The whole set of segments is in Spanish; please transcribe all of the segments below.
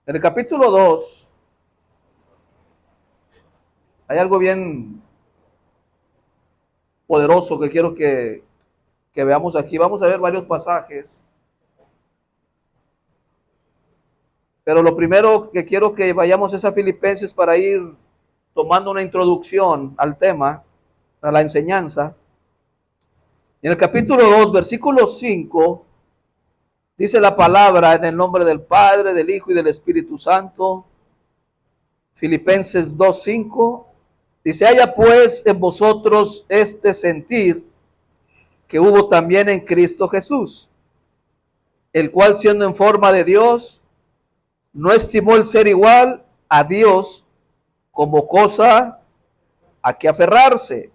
En el capítulo 2 hay algo bien poderoso que quiero que veamos aquí. Vamos a ver varios pasajes, pero lo primero que quiero que vayamos es a Filipenses para ir tomando una introducción al tema, a la enseñanza. En el capítulo 2, versículo 5, dice la palabra en el nombre del Padre, del Hijo y del Espíritu Santo. Filipenses 2:5 dice: haya pues en vosotros este sentir que hubo también en Cristo Jesús, el cual siendo en forma de Dios, no estimó el ser igual a Dios como cosa a que aferrarse,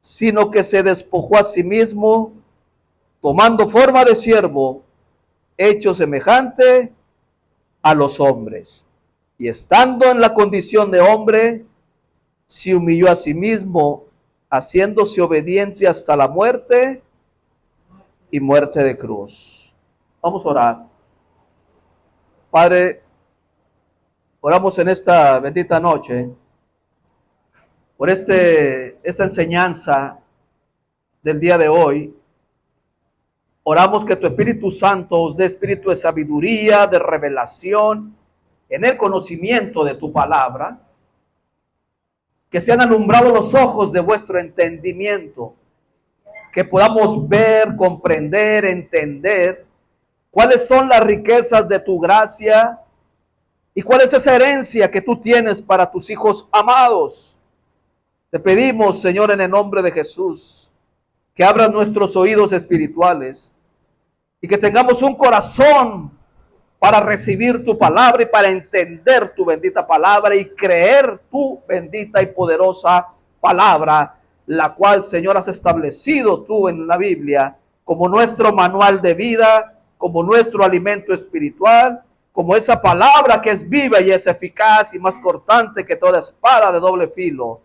sino que se despojó a sí mismo, tomando forma de siervo, hecho semejante a los hombres. Y estando en la condición de hombre, se humilló a sí mismo, haciéndose obediente hasta la muerte y muerte de cruz. Vamos a orar. Padre, oramos en esta bendita noche por esta enseñanza del día de hoy. Oramos que tu Espíritu Santo os dé espíritu de sabiduría, de revelación, en el conocimiento de tu palabra, que sean alumbrados los ojos de vuestro entendimiento, que podamos ver, comprender, entender cuáles son las riquezas de tu gracia y cuál es esa herencia que tú tienes para tus hijos amados. Te pedimos, Señor, en el nombre de Jesús, que abras nuestros oídos espirituales y que tengamos un corazón para recibir tu palabra y para entender tu bendita palabra y creer tu bendita y poderosa palabra, la cual, Señor, has establecido tú en la Biblia como nuestro manual de vida, como nuestro alimento espiritual, como esa palabra que es viva y es eficaz y más cortante que toda espada de doble filo.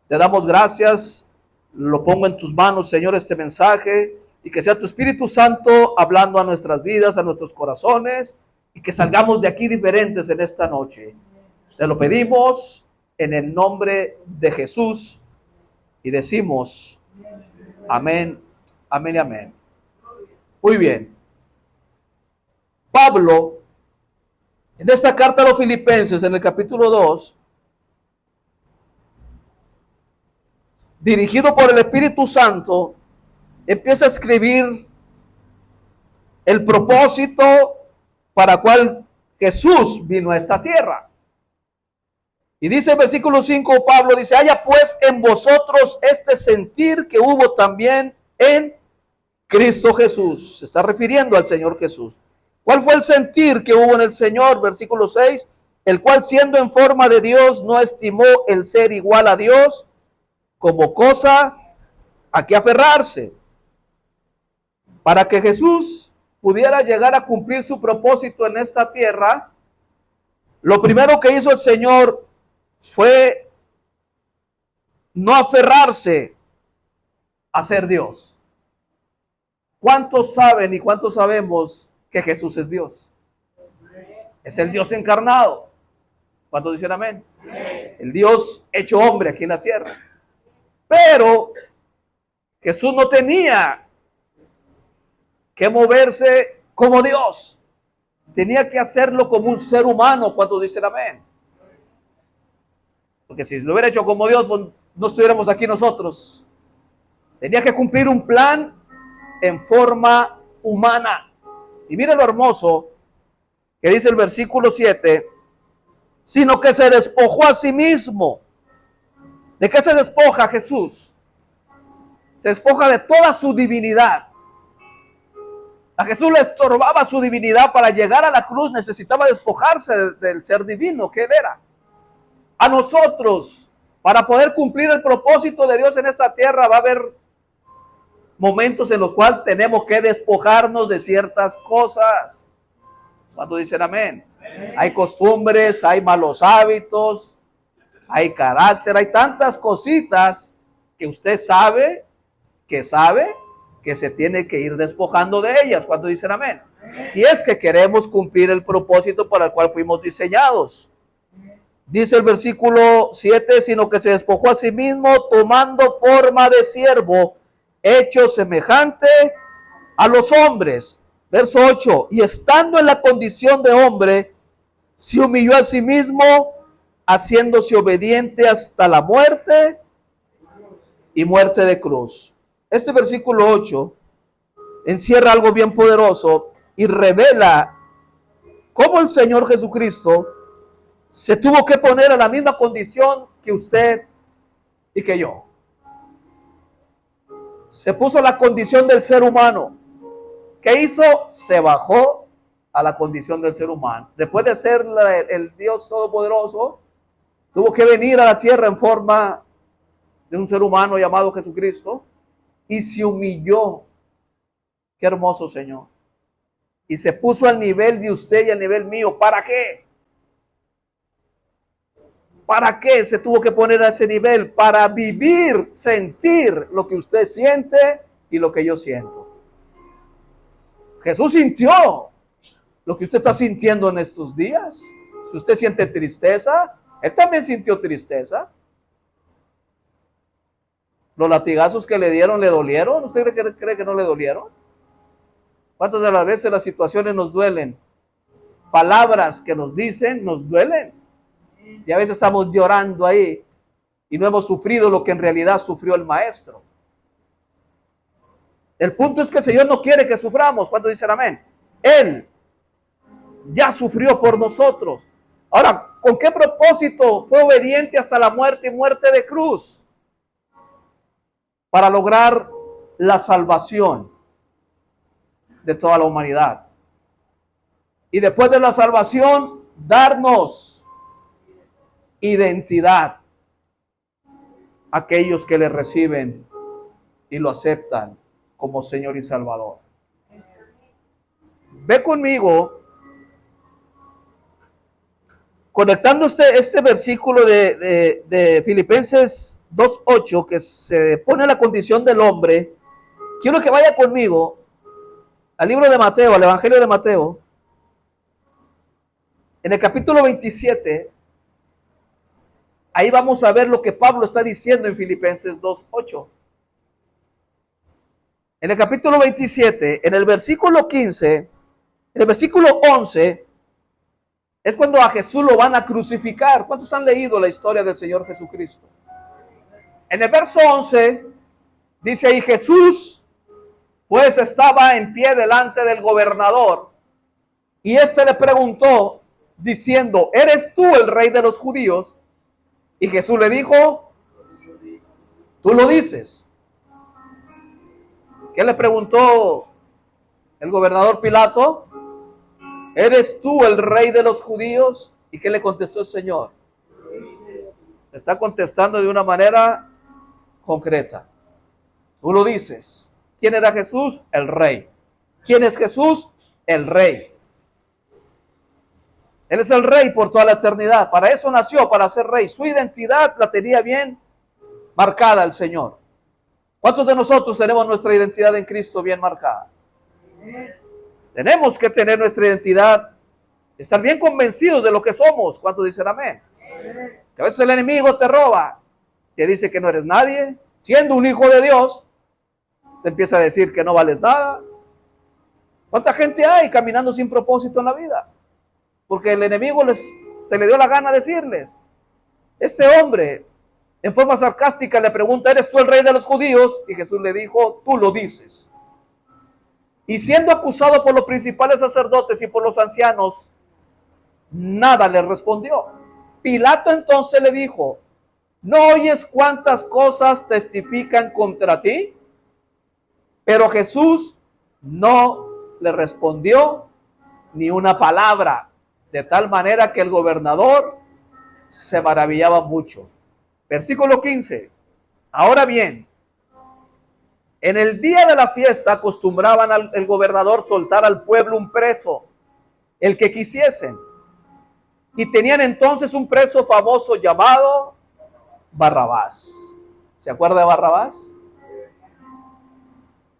Te damos gracias, lo pongo en tus manos, Señor, este mensaje, y que sea tu Espíritu Santo hablando a nuestras vidas, a nuestros corazones, y que salgamos de aquí diferentes en esta noche. Te lo pedimos en el nombre de Jesús y decimos amén, amén y amén. Muy bien. Pablo, en esta carta a los Filipenses, en el capítulo 2, dirigido por el Espíritu Santo, empieza a escribir el propósito para cual Jesús vino a esta tierra. Y dice el versículo 5, Pablo dice: haya pues en vosotros este sentir que hubo también en Cristo Jesús. Se está refiriendo al Señor Jesús. ¿Cuál fue el sentir que hubo en el Señor? Versículo 6, el cual siendo en forma de Dios no estimó el ser igual a Dios como cosa a que aferrarse. Para que Jesús pudiera llegar a cumplir su propósito en esta tierra, lo primero que hizo el Señor fue no aferrarse a ser Dios. ¿Cuántos saben y cuántos sabemos que Jesús es Dios? Es el Dios encarnado. ¿Cuántos dicen amén? El Dios hecho hombre aquí en la tierra. Pero Jesús no tenía que moverse como Dios. Tenía que hacerlo como un ser humano. ¿Cuántos dicen amén? Porque si lo hubiera hecho como Dios, no estuviéramos aquí nosotros. Tenía que cumplir un plan en forma humana. Y mire lo hermoso que dice el versículo 7, sino que se despojó a sí mismo. ¿De qué se despoja Jesús? Se despoja de toda su divinidad. A Jesús le estorbaba su divinidad. Para llegar a la cruz necesitaba despojarse del ser divino que él era. A nosotros, para poder cumplir el propósito de Dios en esta tierra, va a haber momentos en los cuales tenemos que despojarnos de ciertas cosas. ¿Cuántos dicen amén? Amén. Hay costumbres, hay malos hábitos, hay carácter, hay tantas cositas que usted sabe que se tiene que ir despojando de ellas. ¿Cuántos dicen amén? Si es que queremos cumplir el propósito para el cual fuimos diseñados. Dice el versículo 7, sino que se despojó a sí mismo tomando forma de siervo, hecho semejante a los hombres. Verso 8, y estando en la condición de hombre, se humilló a sí mismo, haciéndose obediente hasta la muerte y muerte de cruz. Este versículo 8 encierra algo bien poderoso y revela cómo el Señor Jesucristo se tuvo que poner a la misma condición que usted y que yo. Se puso a la condición del ser humano. ¿Qué hizo? Se bajó a la condición del ser humano. Después de ser el Dios Todopoderoso, tuvo que venir a la tierra en forma de un ser humano llamado Jesucristo y se humilló. Qué hermoso, Señor. Y se puso al nivel de usted y al nivel mío. ¿Para qué? ¿Para qué se tuvo que poner a ese nivel? Para vivir, sentir lo que usted siente y lo que yo siento. Jesús sintió lo que usted está sintiendo en estos días. Si usted siente tristeza, Él también sintió tristeza. Los latigazos que le dieron, ¿le dolieron? ¿Usted cree que no le dolieron? ¿Cuántas de las veces las situaciones nos duelen? Palabras que nos dicen nos duelen. Y a veces estamos llorando ahí y no hemos sufrido lo que en realidad sufrió el maestro. El punto es que el Señor no quiere que suframos. ¿Cuántos dicen amén? Él ya sufrió por nosotros. Ahora, ¿con qué propósito fue obediente hasta la muerte y muerte de cruz? Para lograr la salvación de toda la humanidad. Y después de la salvación, darnos identidad a aquellos que le reciben y lo aceptan como Señor y Salvador. Ve conmigo, conectando este versículo de Filipenses 2:8, que se pone a la condición del hombre. Quiero que vaya conmigo al libro de Mateo, al Evangelio de Mateo, en el capítulo 27. Ahí vamos a ver lo que Pablo está diciendo en Filipenses 2:8. En el capítulo 27, en el versículo 15, en el versículo 11, es cuando a Jesús lo van a crucificar. ¿Cuántos han leído la historia del Señor Jesucristo? En el verso 11, dice ahí, Jesús pues estaba en pie delante del gobernador, y éste le preguntó, diciendo, ¿eres tú el rey de los judíos? Y Jesús le dijo, tú lo dices. ¿Qué le preguntó el gobernador Pilato? ¿Eres tú el rey de los judíos? ¿Y qué le contestó el Señor? Está contestando de una manera concreta. Tú lo dices. ¿Quién era Jesús? El rey. ¿Quién es Jesús? El rey. Él es el rey por toda la eternidad. Para eso nació, para ser rey. Su identidad la tenía bien marcada el Señor. ¿Cuántos de nosotros tenemos nuestra identidad en Cristo bien marcada? Tenemos que tener nuestra identidad, estar bien convencidos de lo que somos. ¿Cuántos dicen amén? Que a veces el enemigo te roba, te dice que no eres nadie. Siendo un hijo de Dios, te empieza a decir que no vales nada. ¿Cuánta gente hay caminando sin propósito en la vida? Porque el enemigo se le dio la gana decirles. Este hombre, en forma sarcástica, le pregunta, ¿eres tú el rey de los judíos? Y Jesús le dijo, tú lo dices. Y siendo acusado por los principales sacerdotes y por los ancianos, nada le respondió. Pilato entonces le dijo, ¿no oyes cuántas cosas testifican contra ti? Pero Jesús no le respondió ni una palabra, de tal manera que el gobernador se maravillaba mucho. Versículo 15. Ahora bien, en el día de la fiesta acostumbraban el gobernador soltar al pueblo un preso, el que quisiesen. Y tenían entonces un preso famoso llamado Barrabás. ¿Se acuerda de Barrabás?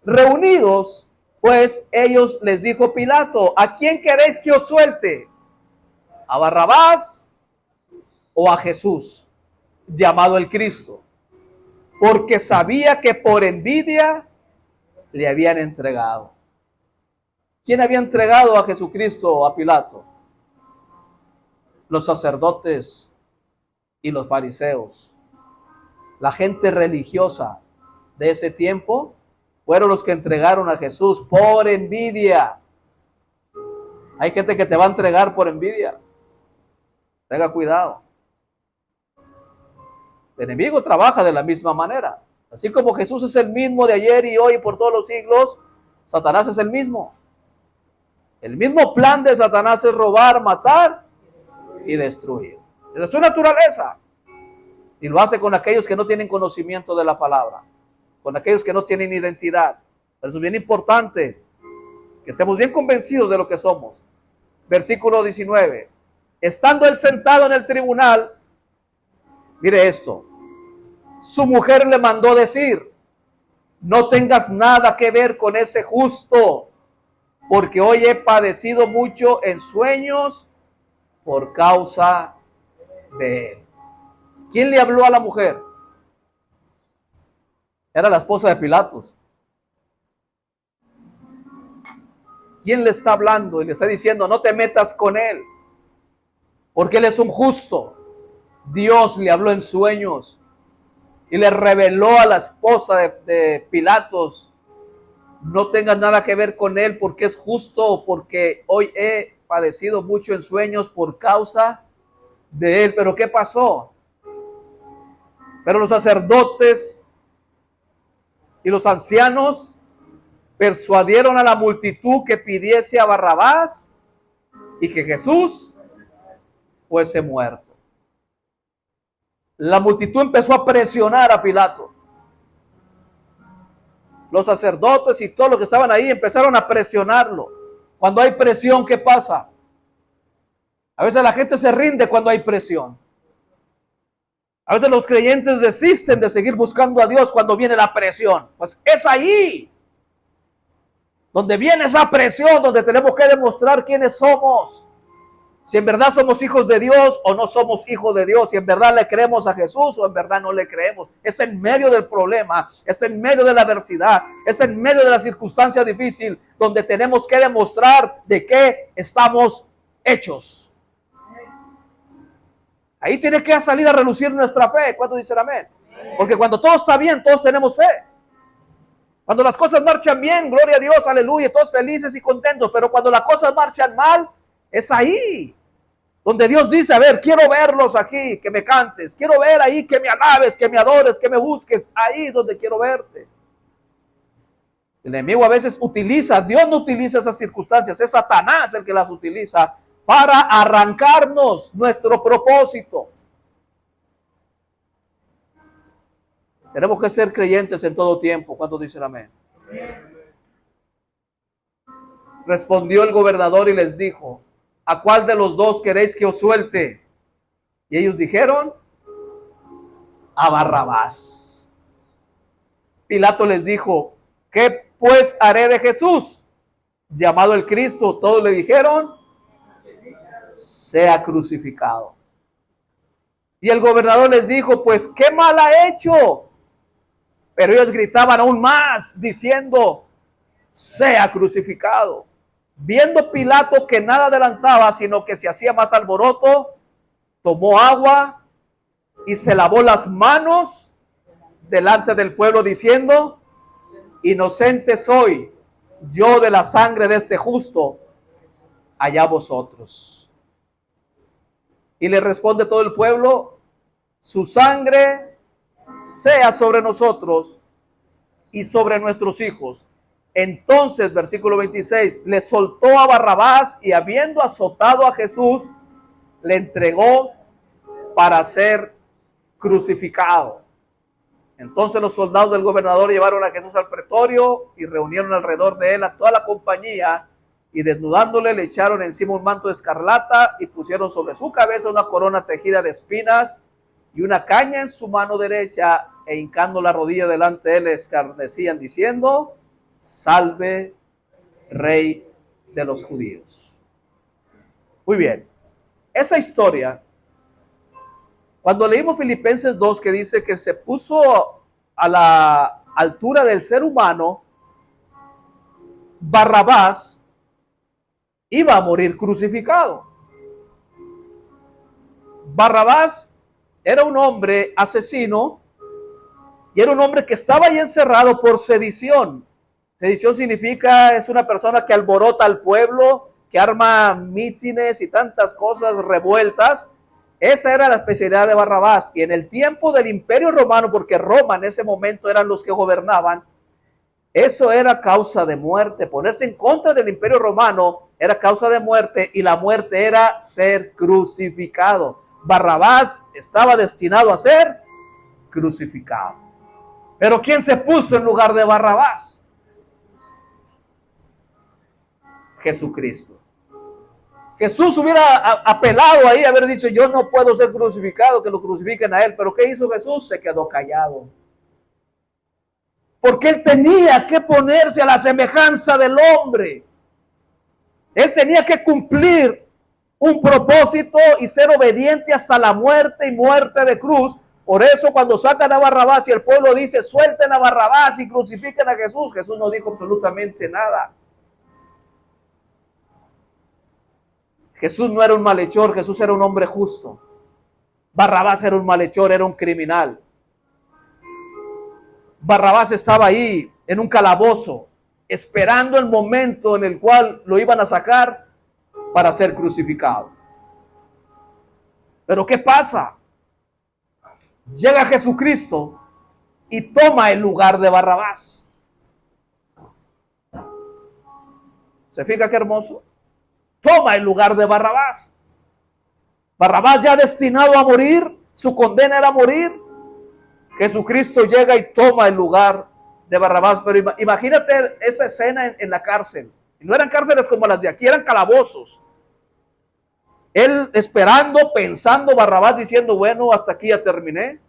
Reunidos Pues ellos les dijo Pilato: ¿a quién queréis que os suelte? ¿A Barrabás o a Jesús, llamado el Cristo? Porque sabía que por envidia le habían entregado. ¿Quién había entregado a Jesucristo a Pilato? Los sacerdotes y los fariseos. La gente religiosa de ese tiempo fueron los que entregaron a Jesús por envidia. Hay gente que te va a entregar por envidia. Tenga cuidado. El enemigo trabaja de la misma manera. Así como Jesús es el mismo de ayer y hoy y por todos los siglos, Satanás es el mismo. El mismo plan de Satanás es robar, matar y destruir. Esa es su naturaleza. Y lo hace con aquellos que no tienen conocimiento de la palabra, con aquellos que no tienen identidad. Por eso es bien importante que estemos bien convencidos de lo que somos. Versículo 19. Estando él sentado en el tribunal, mire esto, su mujer le mandó decir: no tengas nada que ver con ese justo, porque hoy he padecido mucho en sueños por causa de él. ¿Quién le habló a la mujer? Era la esposa de Pilatos. ¿Quién le está hablando y le está diciendo: no te metas con él, porque él es un justo? Dios le habló en sueños y le reveló a la esposa de Pilatos: no tengas nada que ver con él, porque es justo, porque hoy he padecido mucho en sueños por causa de él. Pero ¿qué pasó? Pero los sacerdotes y los ancianos persuadieron a la multitud que pidiese a Barrabás y que Jesús fuese muerto. La multitud empezó a presionar a Pilato. Los sacerdotes y todos los que estaban ahí empezaron a presionarlo. Cuando hay presión, ¿qué pasa? A veces la gente se rinde cuando hay presión. A veces los creyentes desisten de seguir buscando a Dios cuando viene la presión. Pues es ahí donde viene esa presión, donde tenemos que demostrar quiénes somos. Si en verdad somos hijos de Dios o no somos hijos de Dios. Si en verdad le creemos a Jesús o en verdad no le creemos. Es en medio del problema, es en medio de la adversidad, es en medio de la circunstancia difícil donde tenemos que demostrar de qué estamos hechos. Ahí tiene que salir a relucir nuestra fe. ¿Cuántos dicen amén? Porque cuando todo está bien, todos tenemos fe. Cuando las cosas marchan bien, gloria a Dios, aleluya, todos felices y contentos. Pero cuando las cosas marchan mal, es ahí donde Dios dice: a ver, quiero verlos aquí, que me cantes. Quiero ver ahí que me alabes, que me adores, que me busques. Ahí es donde quiero verte. El enemigo a veces utiliza, Dios no utiliza esas circunstancias, es Satanás el que las utiliza para arrancarnos nuestro propósito. Tenemos que ser creyentes en todo tiempo. ¿Cuántos dicen amén? Respondió el gobernador y les dijo: ¿a cuál de los dos queréis que os suelte? Y ellos dijeron: a Barrabás. Pilato les dijo: ¿qué pues haré de Jesús, llamado el Cristo? Todos le dijeron: sea crucificado. Y el gobernador les dijo: pues qué mal ha hecho. Pero ellos gritaban aún más, diciendo: sea crucificado. Viendo Pilato que nada adelantaba, sino que se hacía más alboroto, tomó agua y se lavó las manos delante del pueblo, diciendo: inocente soy yo de la sangre de este justo, allá vosotros. Y le responde todo el pueblo: su sangre sea sobre nosotros y sobre nuestros hijos. Entonces, versículo 26, le soltó a Barrabás, y habiendo azotado a Jesús, le entregó para ser crucificado. Entonces los soldados del gobernador llevaron a Jesús al pretorio y reunieron alrededor de él a toda la compañía, y desnudándole le echaron encima un manto de escarlata y pusieron sobre su cabeza una corona tejida de espinas y una caña en su mano derecha, e hincando la rodilla delante de él le escarnecían diciendo: salve Rey de los judíos. Muy bien. Esa historia, cuando leímos Filipenses 2, que dice que se puso a la altura del ser humano, Barrabás iba a morir crucificado. Barrabás era un hombre asesino y era un hombre que estaba ahí encerrado por sedición. Sedición significa, es una persona que alborota al pueblo, que arma mítines y tantas cosas revueltas. Esa era la especialidad de Barrabás. Y en el tiempo del Imperio Romano, porque Roma en ese momento eran los que gobernaban, eso era causa de muerte. Ponerse en contra del Imperio Romano era causa de muerte, y la muerte era ser crucificado. Barrabás estaba destinado a ser crucificado. Pero ¿quién se puso en lugar de Barrabás? Jesucristo. Jesús hubiera apelado ahí, haber dicho: yo no puedo ser crucificado, que lo crucifiquen a él. Pero ¿qué hizo Jesús? Se quedó callado. Porque él tenía que ponerse a la semejanza del hombre. Él tenía que cumplir un propósito y ser obediente hasta la muerte, y muerte de cruz. Por eso cuando sacan a Barrabás y el pueblo dice: suelten a Barrabás y crucifiquen a Jesús, Jesús no dijo absolutamente nada. Jesús no era un malhechor, Jesús era un hombre justo. Barrabás era un malhechor, era un criminal. Barrabás estaba ahí en un calabozo, esperando el momento en el cual lo iban a sacar para ser crucificado. Pero ¿qué pasa? Llega Jesucristo y toma el lugar de Barrabás. ¿Se fija qué hermoso? Toma el lugar de Barrabás. Barrabás ya destinado a morir, su condena era morir. Jesucristo llega y toma el lugar de Barrabás. Pero imagínate esa escena en la cárcel. Y no eran cárceles como las de aquí, eran calabozos. Él esperando, pensando, Barrabás diciendo: bueno, hasta aquí ya terminé.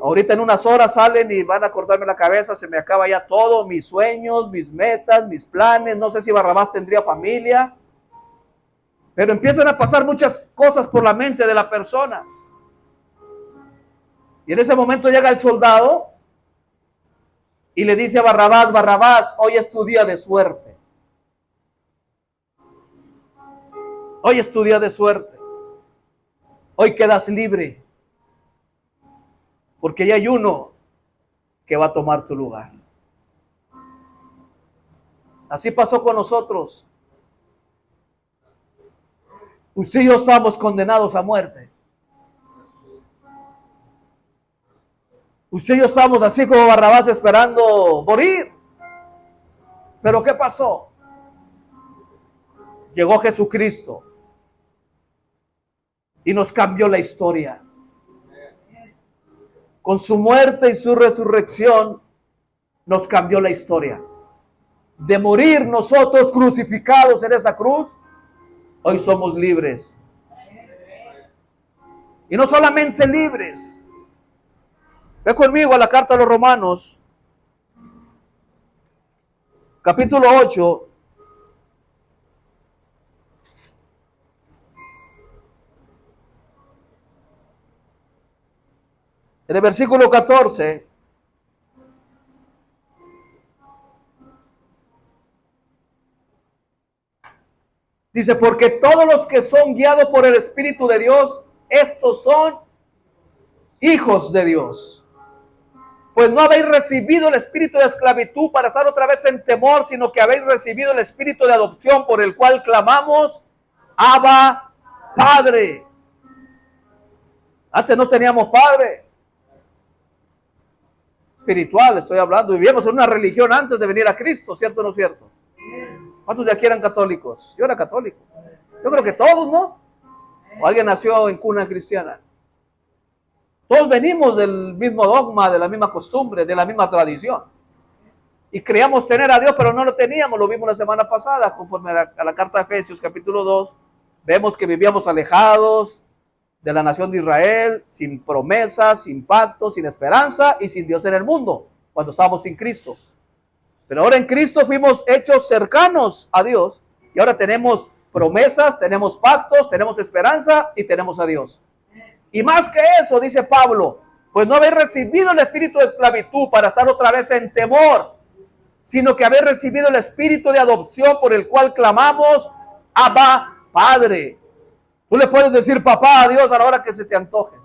Ahorita en unas horas salen y van a cortarme la cabeza, se me acaba ya todo, mis sueños, mis metas, mis planes. No sé si Barrabás tendría familia. Pero empiezan a pasar muchas cosas por la mente de la persona. Y en ese momento llega el soldado y le dice a Barrabás: Barrabás, hoy es tu día de suerte. Hoy es tu día de suerte. Hoy quedas libre. Porque ya hay uno que va a tomar tu lugar. Así pasó con nosotros. Usted y yo estamos condenados a muerte. Usted y yo estamos así como Barrabás, esperando morir. Pero ¿qué pasó? Llegó Jesucristo y nos cambió la historia. Con su muerte y su resurrección nos cambió la historia. De morir nosotros crucificados en esa cruz, hoy somos libres. Y no solamente libres. Ve conmigo a la carta a los Romanos, capítulo 8. En el versículo 14. Dice: porque todos los que son guiados por el Espíritu de Dios, estos son hijos de Dios. Pues no habéis recibido el espíritu de esclavitud para estar otra vez en temor, sino que habéis recibido el espíritu de adopción, por el cual clamamos: Abba, Padre. Antes no teníamos padre espiritual, estoy hablando. Vivíamos en una religión antes de venir a Cristo, ¿cierto o no cierto? ¿Cuántos de aquí eran católicos? Yo era católico. Yo creo que todos, ¿no? O alguien nació en cuna cristiana. Todos venimos del mismo dogma, de la misma costumbre, de la misma tradición. Y creíamos tener a Dios, pero no lo teníamos. Lo vimos la semana pasada, conforme a la carta de Efesios, capítulo 2. Vemos que vivíamos alejados de la nación de Israel, sin promesas, sin pacto, sin esperanza y sin Dios en el mundo, cuando estábamos sin Cristo. Pero ahora en Cristo fuimos hechos cercanos a Dios y ahora tenemos promesas, tenemos pactos, tenemos esperanza y tenemos a Dios. Y más que eso, dice Pablo, pues no habéis recibido el espíritu de esclavitud para estar otra vez en temor, sino que habéis recibido el espíritu de adopción por el cual clamamos, Abba, Padre. Tú le puedes decir papá a Dios a la hora que se te antoje.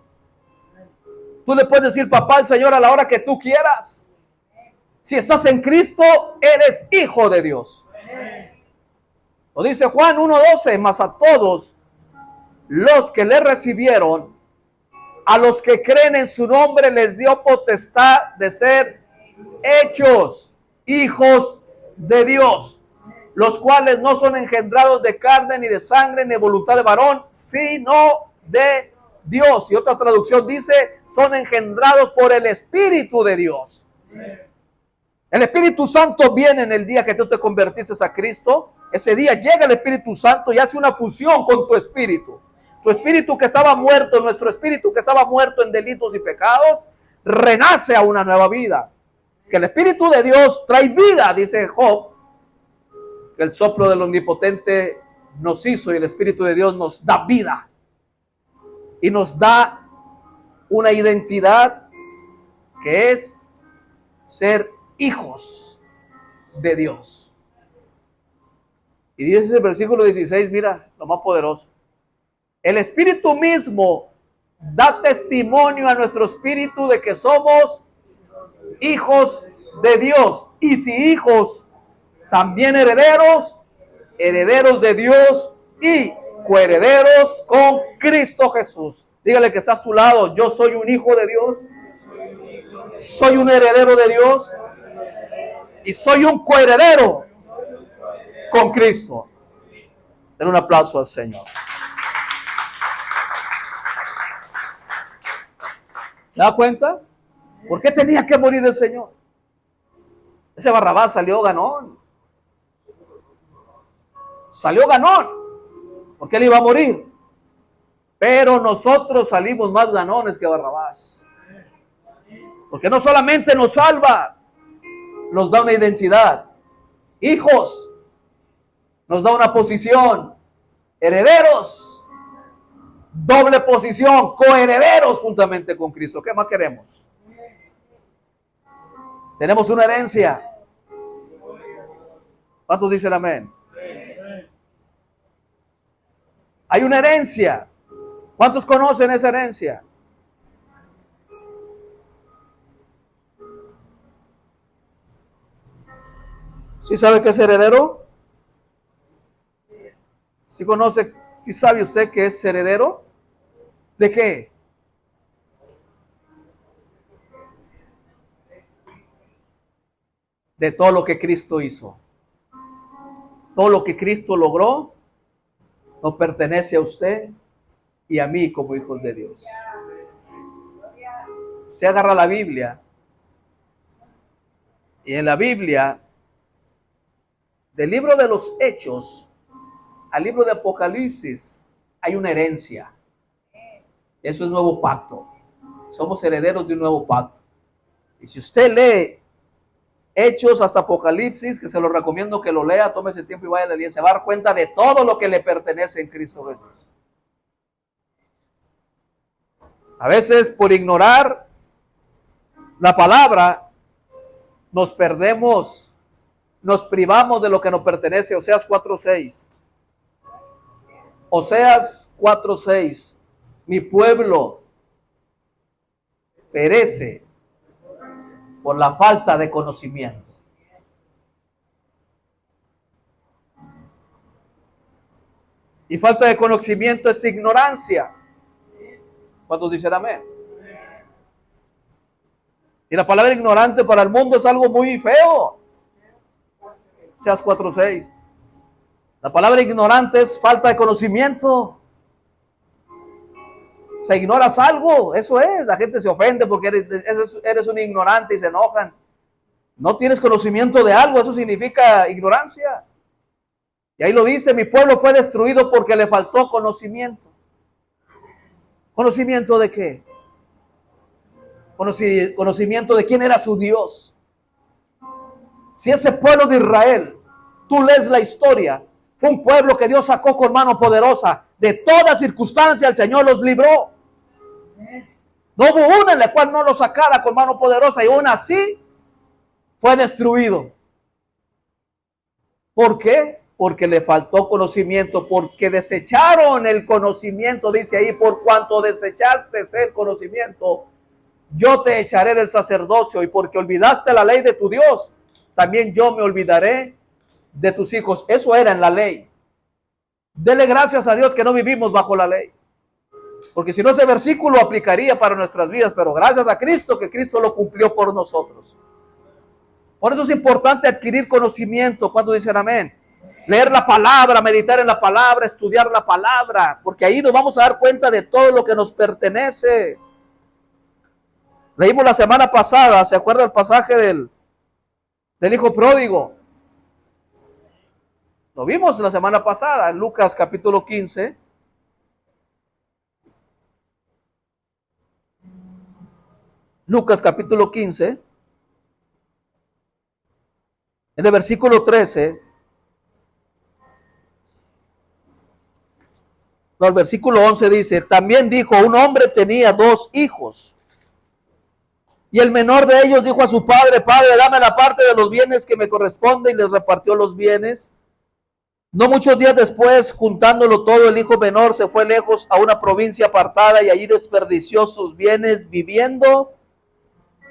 Tú le puedes decir papá al Señor a la hora que tú quieras. Si estás en Cristo, eres hijo de Dios. Lo dice Juan 1:12, mas a todos los que le recibieron, a los que creen en su nombre, les dio potestad de ser hechos hijos de Dios, los cuales no son engendrados de carne, ni de sangre, ni de voluntad de varón, sino de Dios. Y otra traducción dice, son engendrados por el Espíritu de Dios. El Espíritu Santo viene en el día que tú te convertiste a Cristo. Ese día llega el Espíritu Santo y hace una fusión con tu espíritu. Tu espíritu que estaba muerto, nuestro espíritu que estaba muerto en delitos y pecados, renace a una nueva vida. Que el Espíritu de Dios trae vida, dice Job, que el soplo del Omnipotente nos hizo y el Espíritu de Dios nos da vida. Y nos da una identidad que es ser hijos de Dios. Y dice el versículo 16, mira, lo más poderoso. El Espíritu mismo da testimonio a nuestro espíritu de que somos hijos de Dios. Y si hijos, también herederos, herederos de Dios y coherederos con Cristo Jesús. Dígale que está a su lado, yo soy un hijo de Dios, soy un heredero de Dios y soy un coheredero con Cristo. Den un aplauso al Señor. ¿Se da cuenta? ¿Por qué tenía que morir el Señor? Ese Barrabás salió ganón. Salió ganón. Porque él iba a morir. Pero nosotros salimos más ganones que Barrabás. Porque no solamente nos salva, nos da una identidad. Hijos, nos da una posición. Herederos, doble posición, coherederos juntamente con Cristo. ¿Qué más queremos? Tenemos una herencia. ¿Cuántos dicen amén? Hay una herencia. ¿Cuántos conocen esa herencia? ¿Sí sabe qué es heredero? ¿Sí conoce, sí sabe usted qué es heredero? ¿De qué? De todo lo que Cristo hizo. Todo lo que Cristo logró nos pertenece a usted y a mí como hijos de Dios. Se agarra la Biblia y en la Biblia, del libro de los Hechos al libro de Apocalipsis, hay una herencia. Eso es nuevo pacto. Somos herederos de un nuevo pacto. Y si usted lee Hechos hasta Apocalipsis, que se lo recomiendo que lo lea, tome ese tiempo y vaya a leer, se va a dar cuenta de todo lo que le pertenece en Cristo Jesús. A veces por ignorar la palabra, nos perdemos, nos privamos de lo que nos pertenece. Oseas 4:6. Oseas 4:6. Mi pueblo perece por la falta de conocimiento. Y falta de conocimiento es ignorancia. ¿Cuántos dicen amén? Y la palabra ignorante para el mundo es algo muy feo. Oseas 4:6. La palabra ignorante es falta de conocimiento. O sea, ignoras algo, eso es. La gente se ofende porque eres un ignorante y se enojan. No tienes conocimiento de algo, eso significa ignorancia. Y ahí lo dice, mi pueblo fue destruido porque le faltó conocimiento. ¿Conocimiento de qué? Conocimiento de quién era su Dios. Si ese pueblo de Israel, tú lees la historia, fue un pueblo que Dios sacó con mano poderosa, de toda circunstancia el Señor los libró. No hubo una en la cual no lo sacara con mano poderosa, y aún así fue destruido. ¿Por qué? Porque le faltó conocimiento, porque desecharon el conocimiento, dice ahí, por cuanto desechaste el conocimiento, yo te echaré del sacerdocio, y porque olvidaste la ley de tu Dios, también yo me olvidaré de tus hijos. Eso era en la ley. Dele gracias a Dios que no vivimos bajo la ley, porque si no, ese versículo aplicaría para nuestras vidas, pero gracias a Cristo, que Cristo lo cumplió por nosotros. Por eso es importante adquirir conocimiento. Cuando dicen amén, leer la palabra, meditar en la palabra, estudiar la palabra, porque ahí nos vamos a dar cuenta de todo lo que nos pertenece. Leímos la semana pasada, ¿se acuerda el pasaje del hijo pródigo? Lo vimos la semana pasada en Lucas capítulo 15. Lucas capítulo 15. En el versículo 13. No, el versículo 11 dice, también dijo, un hombre tenía 2 hijos. Y el menor de ellos dijo a su padre, padre, dame la parte de los bienes que me corresponde, y les repartió los bienes. No muchos días después, juntándolo todo, el hijo menor se fue lejos a una provincia apartada y allí desperdició sus bienes viviendo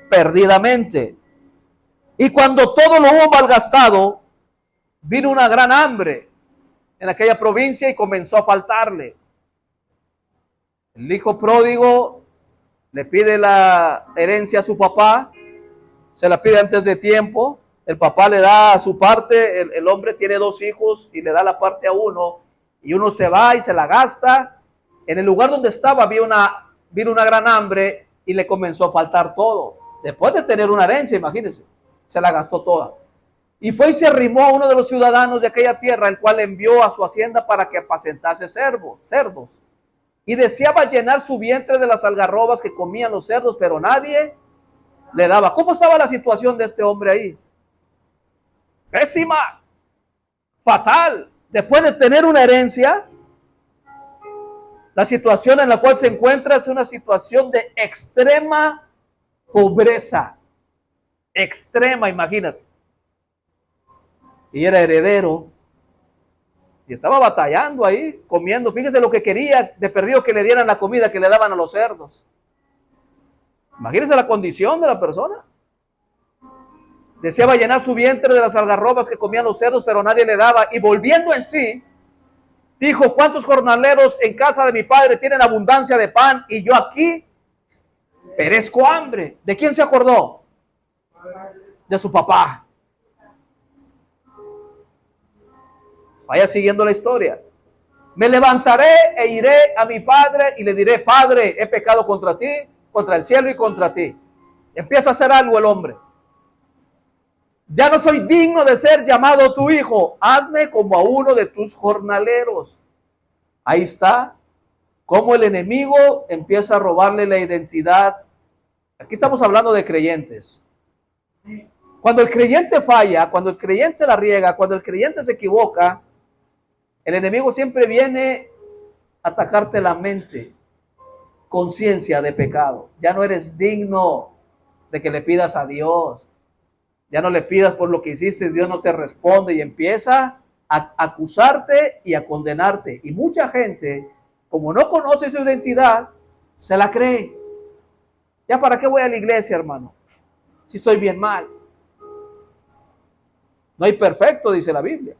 perdidamente. Y cuando todo lo hubo malgastado, vino una gran hambre en aquella provincia y comenzó a faltarle. El hijo pródigo le pide la herencia a su papá, se la pide antes de tiempo. El papá le da su parte, el hombre tiene 2 hijos y le da la parte a uno, y uno se va y se la gasta. En el lugar donde estaba vino una gran hambre y le comenzó a faltar todo. Después de tener una herencia, imagínense, se la gastó toda. Y fue y se arrimó a uno de los ciudadanos de aquella tierra, el cual envió a su hacienda para que apacentase cerdos. Y deseaba llenar su vientre de las algarrobas que comían los cerdos, pero nadie le daba. ¿Cómo estaba la situación de este hombre ahí? Pésima, fatal. Después de tener una herencia, la situación en la cual se encuentra es una situación de extrema pobreza. Extrema, imagínate. Y era heredero. Y estaba batallando ahí, comiendo. Fíjese lo que quería, de perdido, que le dieran la comida que le daban a los cerdos. Imagínese la condición de la persona. Deseaba llenar su vientre de las algarrobas que comían los cerdos, pero nadie le daba. Y volviendo en sí, dijo, ¿cuántos jornaleros en casa de mi padre tienen abundancia de pan y yo aquí perezco hambre? ¿De quién se acordó? De su papá. Vaya siguiendo la historia. Me levantaré e iré a mi padre y le diré, Padre, he pecado contra ti, contra el cielo y contra ti. Empieza a hacer algo el hombre. Ya no soy digno de ser llamado tu hijo. Hazme como a uno de tus jornaleros. Ahí está. Cómo el enemigo empieza a robarle la identidad. Aquí estamos hablando de creyentes. Cuando el creyente falla, cuando el creyente la riega, cuando el creyente se equivoca, el enemigo siempre viene a atacarte la mente, conciencia de pecado. Ya no eres digno de que le pidas a Dios. Ya no le pidas por lo que hiciste, Dios no te responde y empieza a acusarte y a condenarte. Y mucha gente, como no conoce su identidad, se la cree. ¿Ya para qué voy a la iglesia, hermano? Si estoy bien mal. No hay perfecto, dice la Biblia.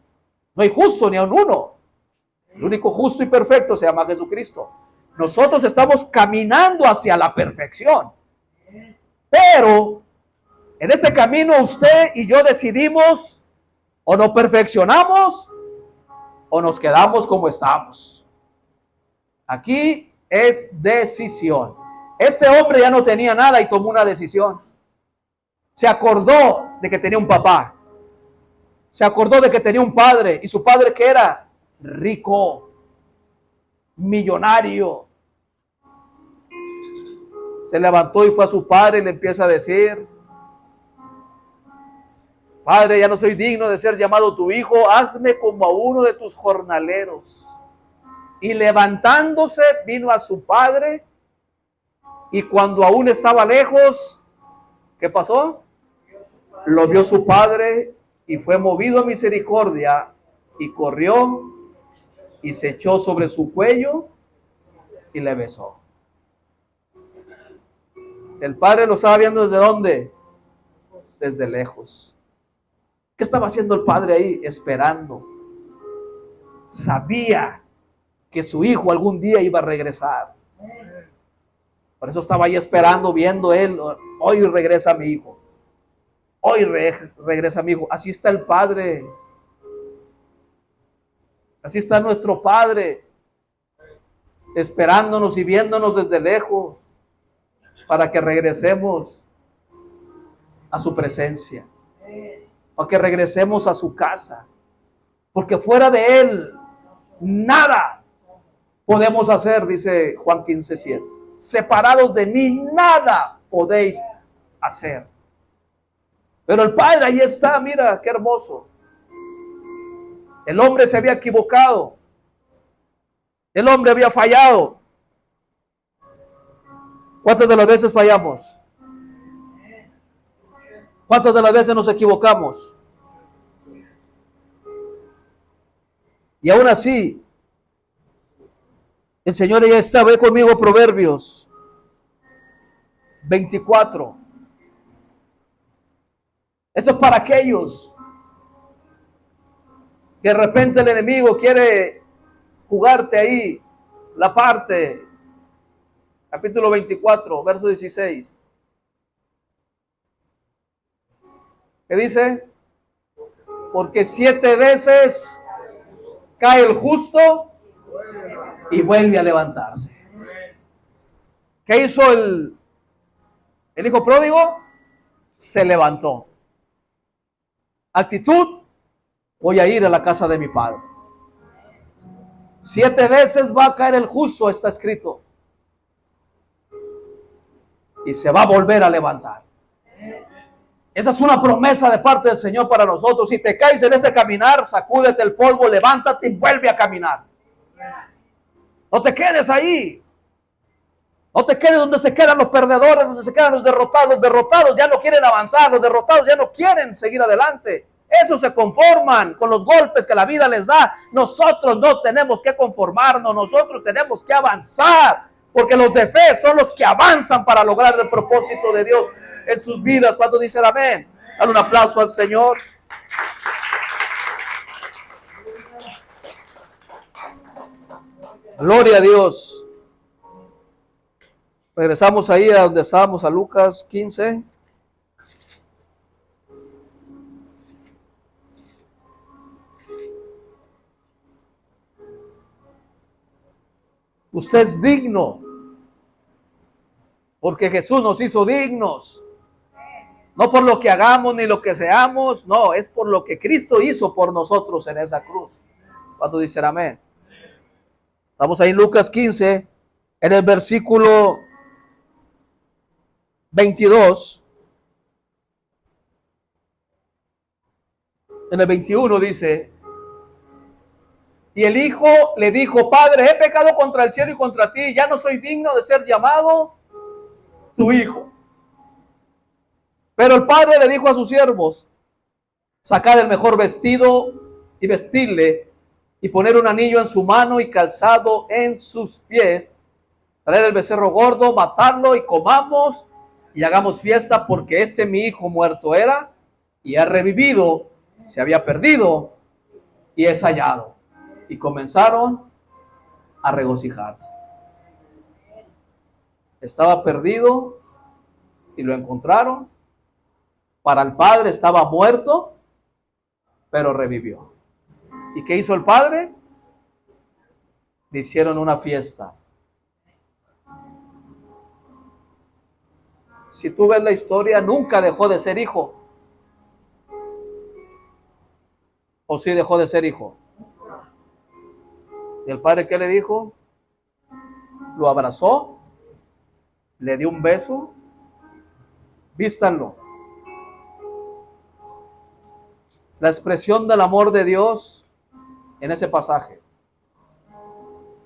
No hay justo ni a un uno. El único justo y perfecto se llama Jesucristo. Nosotros estamos caminando hacia la perfección. Pero en ese camino usted y yo decidimos o nos perfeccionamos o nos quedamos como estamos. Aquí es decisión. Este hombre ya no tenía nada y tomó una decisión. Se acordó de que tenía un papá. Se acordó de que tenía un padre. ¿Y su padre qué era? Rico, millonario. Se levantó y fue a su padre y le empieza a decir, Padre, ya no soy digno de ser llamado tu hijo, hazme como a uno de tus jornaleros. Y levantándose vino a su padre, y cuando aún estaba lejos, ¿qué pasó? Lo vio su padre y fue movido a misericordia y corrió y se echó sobre su cuello y le besó. El padre lo estaba viendo ¿desde dónde? Desde lejos. ¿Qué estaba haciendo el padre ahí? Esperando. Sabía que su hijo algún día iba a regresar. Por eso estaba ahí esperando, viendo él. Hoy regresa mi hijo. Hoy regresa mi hijo. Así está el Padre. Así está nuestro Padre. Esperándonos y viéndonos desde lejos. Para que regresemos a su presencia. Para que regresemos a su casa. Porque fuera de Él, nada podemos hacer, dice Juan 15:7. Separados de mí, nada podéis hacer. Pero el Padre ahí está, mira, qué hermoso. El hombre se había equivocado. El hombre había fallado. ¿Cuántas de las veces fallamos? ¿Cuántas de las veces nos equivocamos? Y aún así, el Señor ya está. Ve conmigo Proverbios 24. Esto es para aquellos que de repente el enemigo quiere jugarte ahí la parte. Capítulo 24, verso 16. ¿Qué dice? Porque 7 veces cae el justo y vuelve a levantarse. ¿Qué hizo el hijo pródigo? Se levantó. Actitud: voy a ir a la casa de mi padre. 7 veces va a caer el justo, está escrito. Y se va a volver a levantar. Esa es una promesa de parte del Señor para nosotros. Si te caes en este caminar, sacúdete el polvo, levántate y vuelve a caminar. No te quedes ahí. No te quedes donde se quedan los perdedores, donde se quedan los derrotados. Los derrotados ya no quieren avanzar, los derrotados ya no quieren seguir adelante. Esos se conforman con los golpes que la vida les da. Nosotros no tenemos que conformarnos, nosotros tenemos que avanzar. Porque los de fe son los que avanzan para lograr el propósito de Dios en sus vidas. ¿Cuántos dicen amén? Dale un aplauso al Señor. Gloria a Dios. Regresamos ahí a donde estábamos, a Lucas 15. Usted es digno, porque Jesús nos hizo dignos. No por lo que hagamos ni lo que seamos, no, es por lo que Cristo hizo por nosotros en esa cruz. ¿Cuántos dicen amén? Estamos ahí en Lucas 15, en el versículo 22. En el 21 dice: y el hijo le dijo: Padre, he pecado contra el cielo y contra ti, ya no soy digno de ser llamado tu hijo. Pero el padre le dijo a sus siervos: sacad el mejor vestido y vestirle, y poner un anillo en su mano y calzado en sus pies, traer el becerro gordo, matarlo y comamos y hagamos fiesta, porque mi hijo muerto era y ha revivido, se había perdido y es hallado. Y comenzaron a regocijarse. Estaba perdido y lo encontraron. Para el padre estaba muerto, pero revivió. ¿Y qué hizo el padre? Le hicieron una fiesta. Si tú ves la historia, nunca dejó de ser hijo. ¿O sí dejó de ser hijo? ¿Y el padre qué le dijo? Lo abrazó, le dio un beso. Vístanlo. la expresión del amor de Dios en ese pasaje.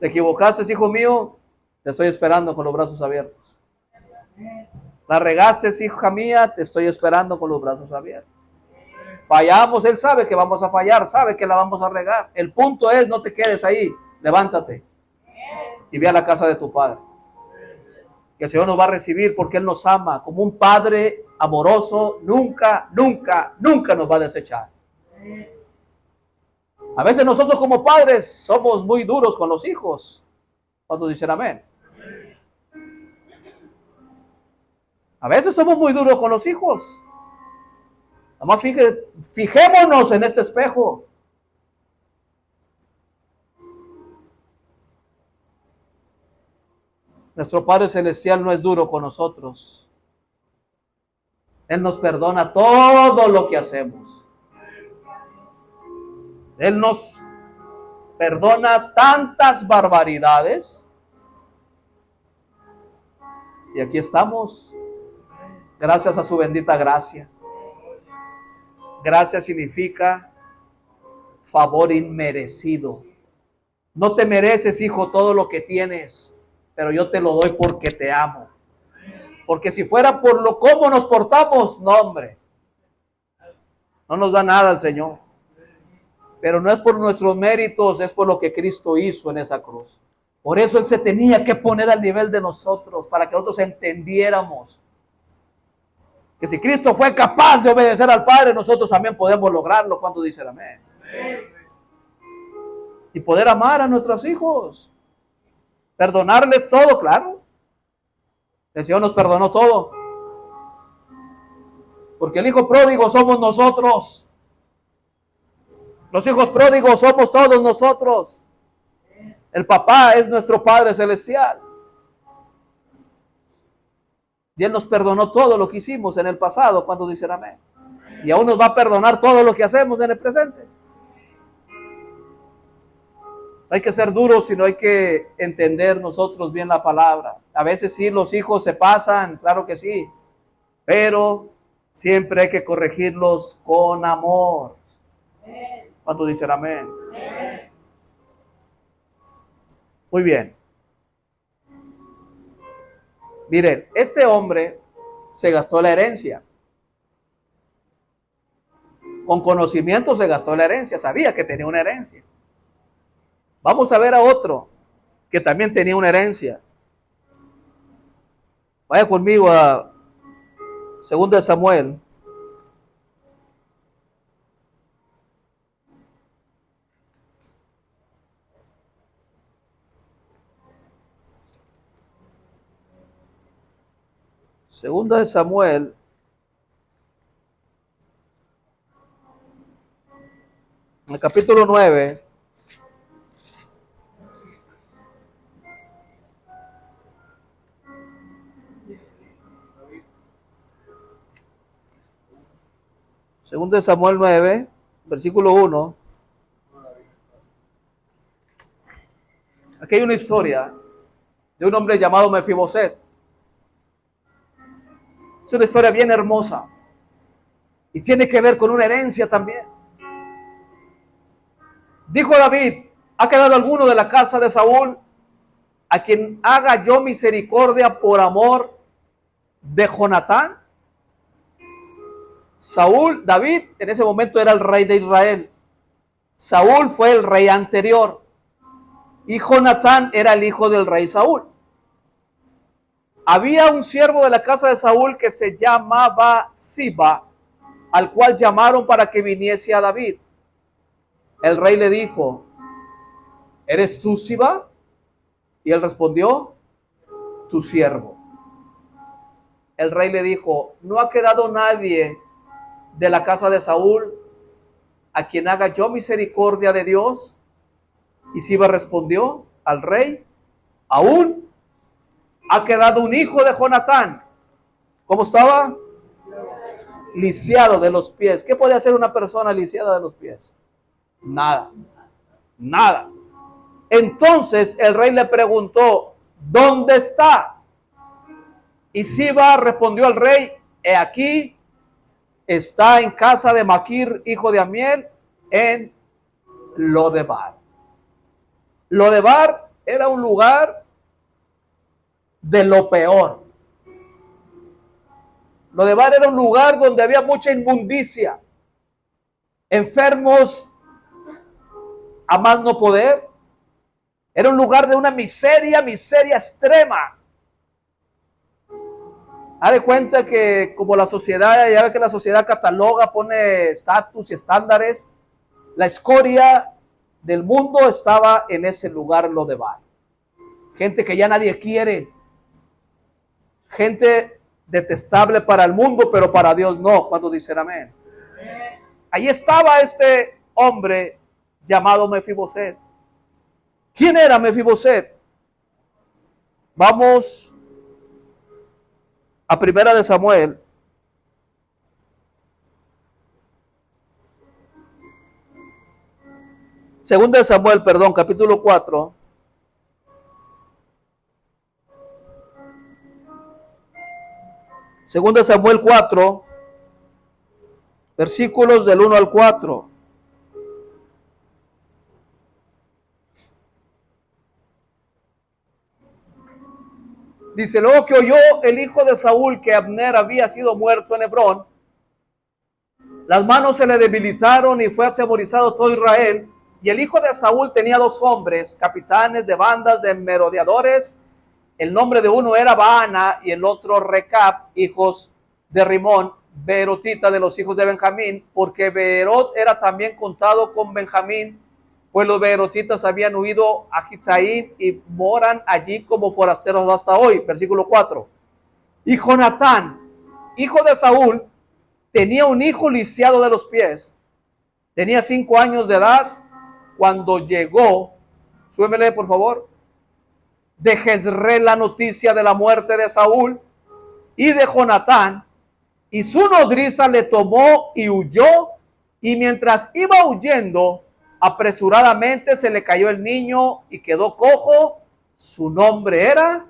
Te equivocaste, hijo mío, te estoy esperando con los brazos abiertos. La regaste, hija mía, te estoy esperando con los brazos abiertos. Fallamos, Él sabe que vamos a fallar, sabe que la vamos a regar. El punto es, no te quedes ahí, levántate y ve a la casa de tu Padre. Que el Señor nos va a recibir porque Él nos ama como un Padre amoroso. Nunca, nunca, nunca nos va a desechar. A veces nosotros como padres somos muy duros con los hijos. ¿Cuántos dicen amén? A veces somos muy duros con los hijos. Además, fijémonos en este espejo. Nuestro Padre Celestial no es duro con nosotros. Él nos perdona todo lo que hacemos. Él nos perdona tantas barbaridades. Y aquí estamos, gracias a su bendita gracia. Gracia significa favor inmerecido. No te mereces, hijo, todo lo que tienes, pero yo te lo doy porque te amo. Porque si fuera por lo cómo nos portamos, no, hombre, no nos da nada el Señor. Pero no es por nuestros méritos, es por lo que Cristo hizo en esa cruz. Por eso Él se tenía que poner al nivel de nosotros, para que nosotros entendiéramos que si Cristo fue capaz de obedecer al Padre, nosotros también podemos lograrlo. ¿Cuánto dicen amén? Y poder amar a nuestros hijos, perdonarles todo, claro. El Señor nos perdonó todo, porque el hijo pródigo somos nosotros. Los hijos pródigos somos todos nosotros. El papá es nuestro Padre Celestial. Y Él nos perdonó todo lo que hicimos en el pasado. Cuando dicen amén. Y aún nos va a perdonar todo lo que hacemos en el presente. No hay que ser duros, sino hay que entender nosotros bien la palabra. A veces sí, los hijos se pasan, claro que sí. Pero siempre hay que corregirlos con amor. ¿Cuántos dicen amén? Muy bien. Miren, este hombre se gastó la herencia. Con conocimiento se gastó la herencia. Sabía que tenía una herencia. Vamos a ver a otro que también tenía una herencia. Vaya conmigo a 2 de Samuel. Segunda de Samuel, en el capítulo 9, Segunda de Samuel 9, versículo 1. Aquí hay una historia de un hombre llamado Mefiboset. Es una historia bien hermosa y tiene que ver con una herencia también. Dijo David: ¿ha quedado alguno de la casa de Saúl a quien haga yo misericordia por amor de Jonatán? David en ese momento era el rey de Israel. Saúl fue el rey anterior y Jonatán era el hijo del rey Saúl. Había un siervo de la casa de Saúl que se llamaba Siba, al cual llamaron para que viniese a David. El rey le dijo: ¿eres tú, Siba? Y él respondió: tu siervo. El rey le dijo: no ha quedado nadie de la casa de Saúl a quien haga yo misericordia de Dios. Y Siba respondió al rey: aún ha quedado un hijo de Jonatán. ¿Cómo estaba? Lisiado de los pies. ¿Qué puede hacer una persona lisiada de los pies? Nada. Nada. Entonces el rey le preguntó: ¿dónde está? Y Siba respondió al rey: he aquí, está en casa de Maquir, hijo de Amiel, en Lodebar. Lodebar era un lugar de lo peor. Lodebar era un lugar donde había mucha inmundicia, enfermos a más no poder. Era un lugar de una miseria extrema. Haz de cuenta que como la sociedad, ya ve que la sociedad cataloga, pone estatus y estándares, la escoria del mundo estaba en ese lugar Lodebar. Gente que ya nadie quiere, gente detestable para el mundo, pero para Dios no. Cuando dicen amén. Ahí estaba este hombre llamado Mefiboset. ¿Quién era Mefiboset? Vamos a Primera de Samuel. Segunda de Samuel, perdón, capítulo 4. Segunda de Samuel 4, versículos del 1 al 4. Dice, luego que oyó el hijo de Saúl que Abner había sido muerto en Hebrón, las manos se le debilitaron y fue atemorizado todo Israel. Y el hijo de Saúl tenía 2 hombres, capitanes de bandas de merodeadores. El nombre de uno era Baana y el otro Recab, hijos de Rimón, beerotita de los hijos de Benjamín, porque Beerot era también contado con Benjamín, pues los beerotitas habían huido a Gitaín y moran allí como forasteros hasta hoy. Versículo 4. Y Jonatán, hijo de Saúl, tenía un hijo lisiado de los pies. Tenía 5 años de edad cuando llegó, súbemele por favor, de Jezreel la noticia de la muerte de Saúl y de Jonatán, y su nodriza le tomó y huyó, y mientras iba huyendo, apresuradamente se le cayó el niño y quedó cojo. Su nombre era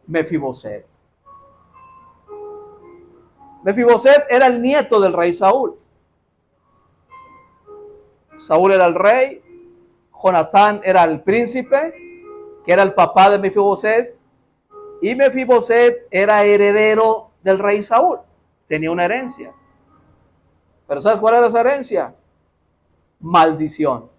Mefiboset. Mefiboset era el nieto del rey Saúl. Saúl era el rey, Jonatán era el príncipe, que era el papá de Mefiboset, y Mefiboset era heredero del rey Saúl. Tenía una herencia. Pero ¿sabes cuál era esa herencia? Maldición.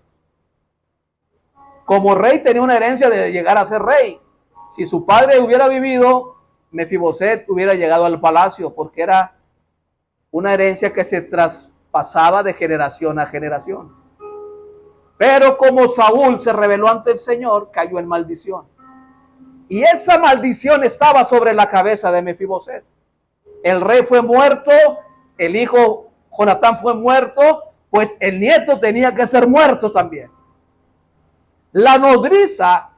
Como rey tenía una herencia de llegar a ser rey. Si su padre hubiera vivido, Mefiboset hubiera llegado al palacio, porque era una herencia que se traspasaba de generación a generación. Pero como Saúl se rebeló ante el Señor, cayó en maldición. Y esa maldición estaba sobre la cabeza de Mefiboset. El rey fue muerto, el hijo Jonatán fue muerto, pues el nieto tenía que ser muerto también. La nodriza,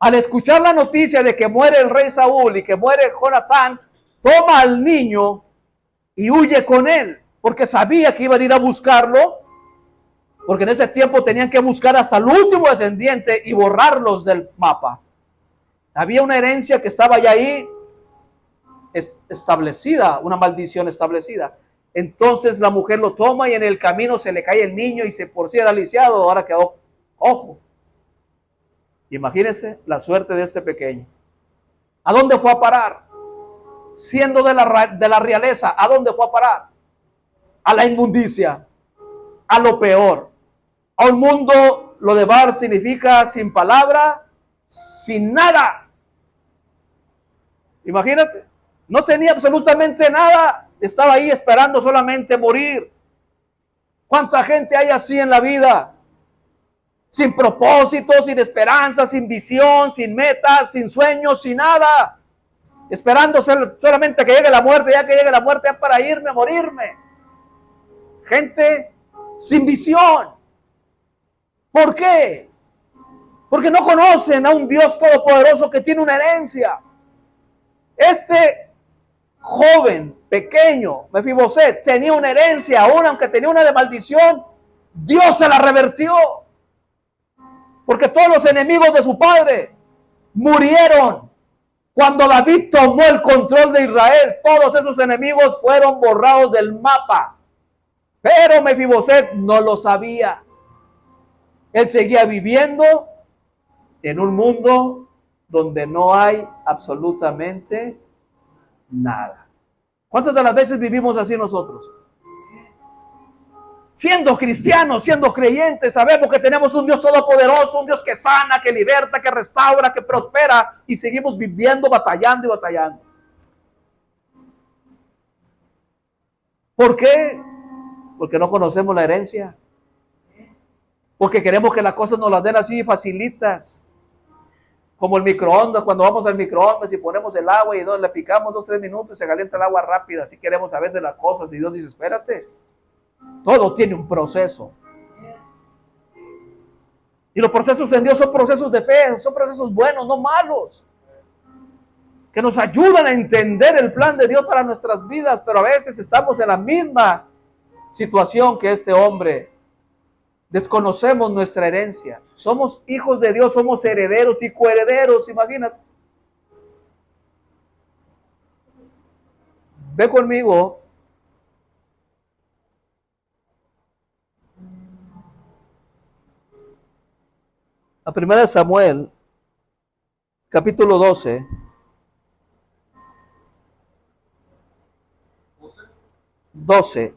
al escuchar la noticia de que muere el rey Saúl y que muere Jonatán, toma al niño y huye con él, porque sabía que iban a ir a buscarlo, porque en ese tiempo tenían que buscar hasta el último descendiente y borrarlos del mapa. Había una herencia que estaba ya ahí establecida, una maldición establecida. Entonces la mujer lo toma y en el camino se le cae el niño y por si era lisiado, ahora quedó cojo. Imagínense la suerte de este pequeño. ¿A dónde fue a parar? Siendo de la realeza, ¿a dónde fue a parar? A la inmundicia, a lo peor. A un mundo, Lodebar significa sin palabra, sin nada. Imagínate, no tenía absolutamente nada, estaba ahí esperando solamente morir. ¿Cuánta gente hay así en la vida? Sin propósito, sin esperanza, sin visión, sin metas, sin sueños, sin nada. Esperando solamente que llegue la muerte, ya que llegue la muerte ya para irme, morirme. Gente sin visión. ¿Por qué? Porque no conocen a un Dios todopoderoso que tiene una herencia. Este joven, pequeño, Mefiboset, tenía una herencia, aún aunque tenía una de maldición, Dios se la revertió. Porque todos los enemigos de su padre murieron Cuando David tomó el control de Israel, todos esos enemigos fueron borrados del mapa. Pero Mefiboset no lo sabía. Él seguía viviendo en un mundo donde no hay absolutamente nada. ¿Cuántas de las veces vivimos así nosotros? Siendo cristianos, siendo creyentes, sabemos que tenemos un Dios todopoderoso, un Dios que sana, que liberta, que restaura, que prospera, y seguimos viviendo, batallando y batallando. ¿Por qué? Porque no conocemos la herencia. Porque queremos que las cosas nos las den así facilitas. Como el microondas, cuando vamos al microondas y ponemos el agua y le picamos 2-3 minutos y se calienta el agua rápida. Así queremos a veces las cosas y Dios dice, espérate. Todo tiene un proceso. Y los procesos en Dios son procesos de fe, son procesos buenos, no malos. Que nos ayudan a entender el plan de Dios para nuestras vidas, pero a veces estamos en la misma situación que este hombre. Desconocemos nuestra herencia. Somos hijos de Dios, somos herederos y coherederos, imagínate. Ve conmigo a 1 Samuel, capítulo 12. 12.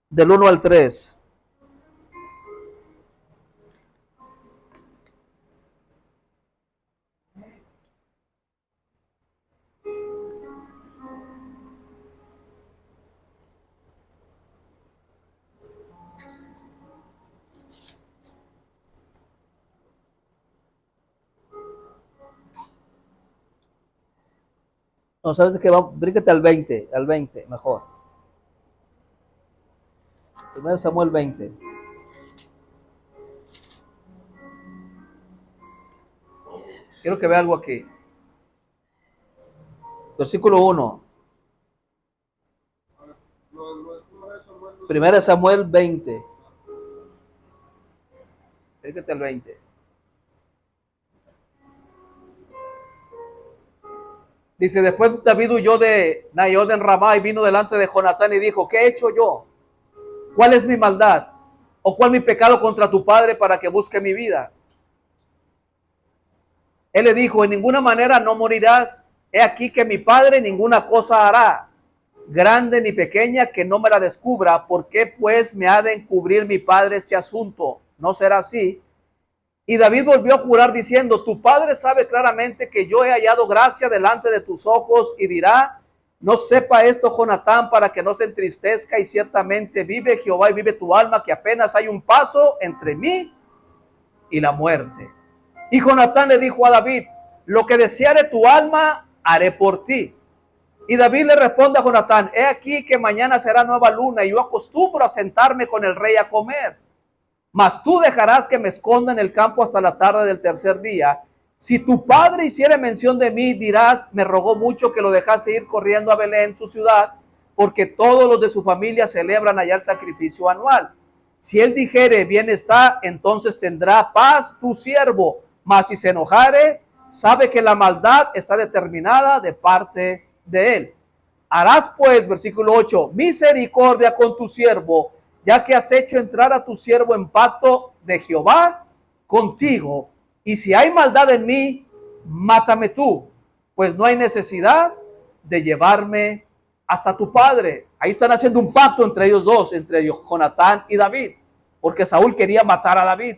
Del 1 al 3. No, sabes que bríncate al 20, mejor. 1 Samuel 20. Quiero que vea algo aquí. Versículo 1. 1 Samuel 20. Bríncate al 20. Dice, después David huyó de Naiot en Ramá y vino delante de Jonatán y dijo, ¿qué he hecho yo? ¿Cuál es mi maldad? ¿O cuál mi pecado contra tu padre para que busque mi vida? Él le dijo, en ninguna manera no morirás. He aquí que mi padre ninguna cosa hará, grande ni pequeña, que no me la descubra. ¿Por qué pues me ha de encubrir mi padre este asunto? No será así. Y David volvió a jurar diciendo, tu padre sabe claramente que yo he hallado gracia delante de tus ojos, y dirá, no sepa esto Jonatán, para que no se entristezca, y ciertamente vive Jehová y vive tu alma, que apenas hay un paso entre mí y la muerte. Y Jonatán le dijo a David, lo que deseare tu alma, haré por ti. Y David le responde a Jonatán, he aquí que mañana será nueva luna, y yo acostumbro a sentarme con el rey a comer. Mas tú dejarás que me esconda en el campo hasta la tarde del tercer día. Si tu padre hiciere mención de mí, dirás, me rogó mucho que lo dejase ir corriendo a Belén, su ciudad, porque todos los de su familia celebran allá el sacrificio anual. Si él dijere, bien está, entonces tendrá paz tu siervo. Mas si se enojare, sabe que la maldad está determinada de parte de él. Harás pues, versículo 8, misericordia con tu siervo, ya que has hecho entrar a tu siervo en pacto de Jehová contigo. Y si hay maldad en mí, mátame tú, pues no hay necesidad de llevarme hasta tu padre. Ahí están haciendo un pacto entre ellos dos, entre Jonatán y David, porque Saúl quería matar a David.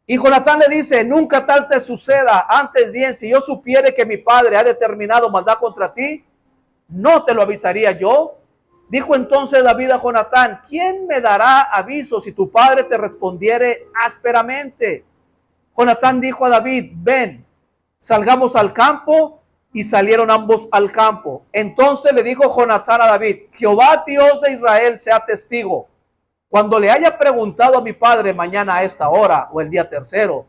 Y Jonatán le dice, nunca tal te suceda, antes bien, si yo supiere que mi padre ha determinado maldad contra ti, ¿no te lo avisaría yo? Dijo entonces David a Jonatán, ¿quién me dará aviso si tu padre te respondiere ásperamente? Jonatán dijo a David, ven, salgamos al campo, y salieron ambos al campo. Entonces le dijo Jonatán a David, Jehová Dios de Israel sea testigo, cuando le haya preguntado a mi padre mañana a esta hora o el día tercero,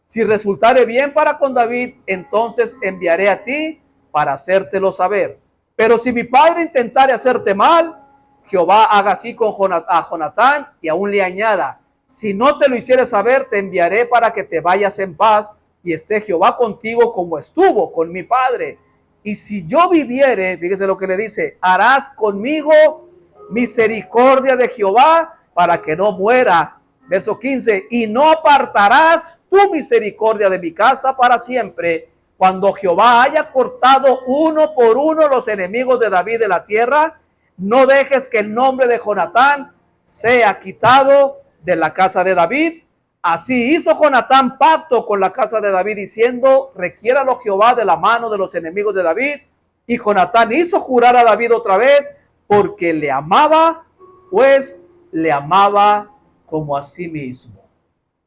si resultare bien para con David, entonces enviaré a ti para hacértelo saber. Pero si mi padre intentare hacerte mal, Jehová haga así con Jonatán, y aún le añada, si no te lo hiciere saber, te enviaré para que te vayas en paz, y esté Jehová contigo como estuvo con mi padre. Y si yo viviere, fíjese lo que le dice, harás conmigo misericordia de Jehová para que no muera. Verso 15, y no apartarás tu misericordia de mi casa para siempre, cuando Jehová haya cortado uno por uno los enemigos de David de la tierra. No dejes que el nombre de Jonatán sea quitado de la casa de David. Así hizo Jonatán pacto con la casa de David, diciendo, requiéralo Jehová de la mano de los enemigos de David. Y Jonatán hizo jurar a David otra vez, porque le amaba, pues le amaba como a sí mismo.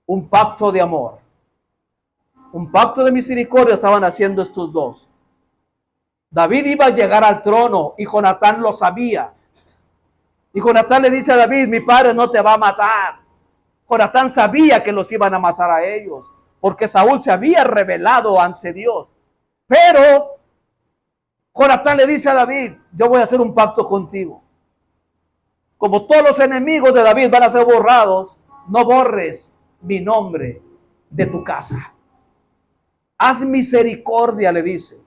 Un pacto de amor, un pacto de misericordia estaban haciendo estos dos. David iba a llegar al trono y Jonatán lo sabía. Y Jonatán le dice a David, mi padre no te va a matar. Jonatán sabía que los iban a matar a ellos, porque Saúl se había rebelado ante Dios. Pero Jonatán le dice a David, yo voy a hacer un pacto contigo. Como todos los enemigos de David van a ser borrados, no borres mi nombre de tu casa. Haz misericordia, le dice.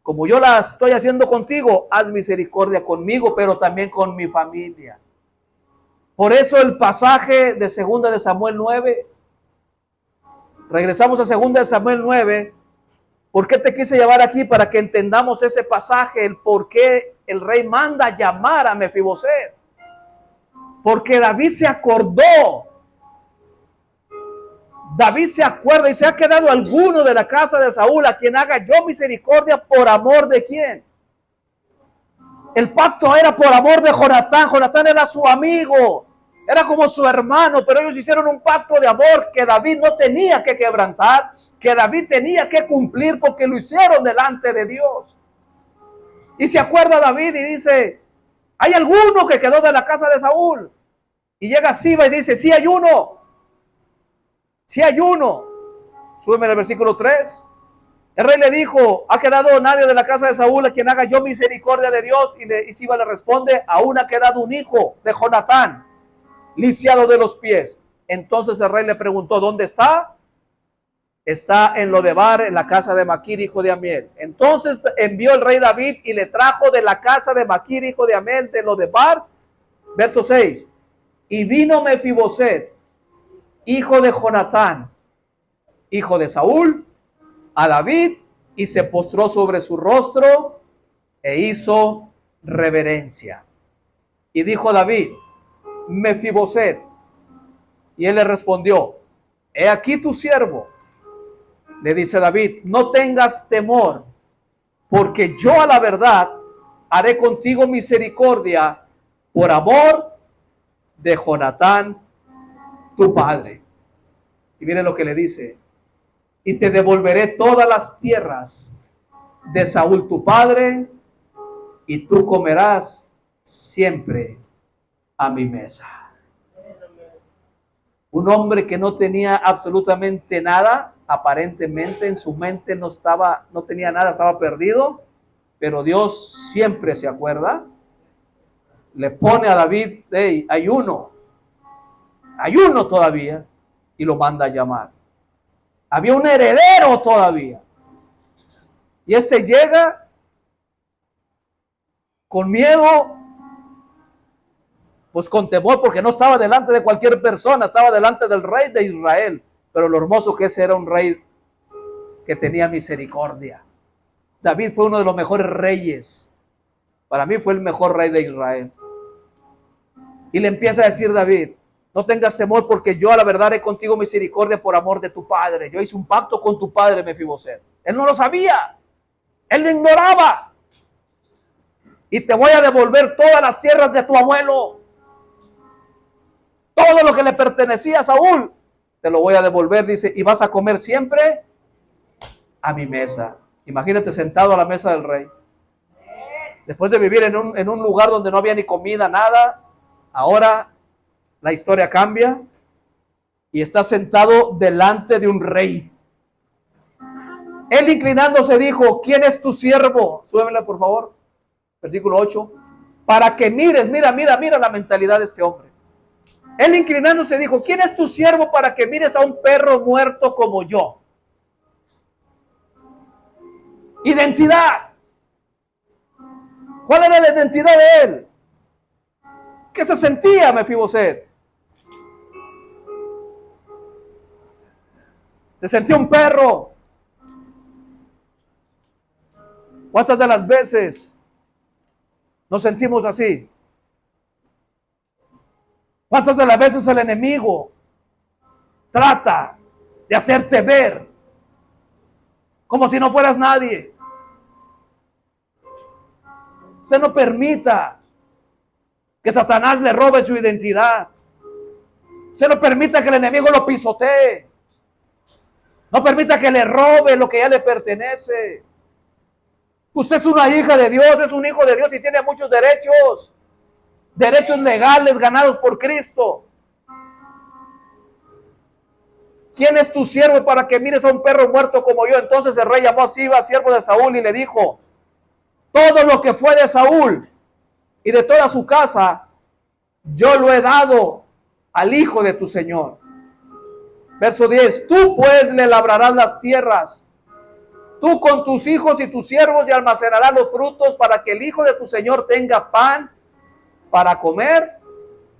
Como yo la estoy haciendo contigo, haz misericordia conmigo, pero también con mi familia. Por eso el pasaje de 2 de Samuel 9, regresamos a 2 de Samuel 9, ¿por qué te quise llevar aquí? Para que entendamos ese pasaje, el por qué el rey manda llamar a Mefiboset. Porque David se acordó. David se acuerda y se ha quedado alguno de la casa de Saúl a quien haga yo misericordia por amor de quién. El pacto era por amor de Jonatán. Jonatán era su amigo, era como su hermano, pero ellos hicieron un pacto de amor que David no tenía que quebrantar, que David tenía que cumplir porque lo hicieron delante de Dios. Y se acuerda David y dice, ¿hay alguno que quedó de la casa de Saúl? Y llega Siba y dice, sí hay uno. Si hay uno, súbeme al versículo 3. El rey le dijo, ¿ha quedado nadie de la casa de Saúl a quien haga yo misericordia de Dios? Y Siba le responde, aún ha quedado un hijo de Jonatán, lisiado de los pies. Entonces el rey le preguntó, ¿dónde está? Está en Lodebar, en la casa de Maquir, hijo de Amiel. Entonces envió el rey David y le trajo de la casa de Maquir, hijo de Amiel, de Lodebar. Verso 6. Y vino Mefiboset, hijo de Jonatán, hijo de Saúl, a David, y se postró sobre su rostro e hizo reverencia. Y dijo David, Mefiboset, y él le respondió, he aquí tu siervo. Le dice David, no tengas temor, porque yo a la verdad haré contigo misericordia por amor de Jonatán, tu padre. Y miren lo que le dice, y te devolveré todas las tierras de Saúl tu padre, y tú comerás siempre a mi mesa. Un hombre que no tenía absolutamente nada, aparentemente en su mente no tenía nada, estaba perdido, pero Dios siempre se acuerda. Le pone a David, hey, hay uno todavía, y lo manda a llamar. Había un heredero todavía. Y este llega con miedo, pues con temor, porque no estaba delante de cualquier persona, estaba delante del rey de Israel. Pero lo hermoso que ese era un rey que tenía misericordia. David fue uno de los mejores reyes. Para mí fue el mejor rey de Israel. Y le empieza a decir David, no tengas temor, porque yo a la verdad haré contigo misericordia por amor de tu padre. Yo hice un pacto con tu padre, Mefiboset. Él no lo sabía. Él lo ignoraba. Y te voy a devolver todas las tierras de tu abuelo. Todo lo que le pertenecía a Saúl, te lo voy a devolver, dice, y vas a comer siempre a mi mesa. Imagínate sentado a la mesa del rey. Después de vivir en un lugar donde no había ni comida, nada, ahora la historia cambia y está sentado delante de un rey. Él inclinándose dijo, ¿quién es tu siervo? Súbemela por favor. Versículo 8. Para que mires, mira la mentalidad de este hombre. Él inclinándose dijo, ¿quién es tu siervo para que mires a un perro muerto como yo? Identidad. ¿Cuál era la identidad de él? ¿Qué se sentía Mefiboset? Se sentía un perro. ¿Cuántas de las veces nos sentimos así? ¿Cuántas de las veces el enemigo trata de hacerte ver como si no fueras nadie? Usted no permita que Satanás le robe su identidad. Usted no permita que el enemigo lo pisotee. No permita que le robe lo que ya le pertenece. Usted es una hija de Dios, es un hijo de Dios y tiene muchos derechos. Derechos legales ganados por Cristo. ¿Quién es tu siervo para que mires a un perro muerto como yo? Entonces el rey llamó a Siba, siervo de Saúl, y le dijo: todo lo que fue de Saúl y de toda su casa, yo lo he dado al hijo de tu señor. Verso 10, tú pues le labrarás las tierras, tú con tus hijos y tus siervos, y almacenarás los frutos para que el hijo de tu señor tenga pan para comer.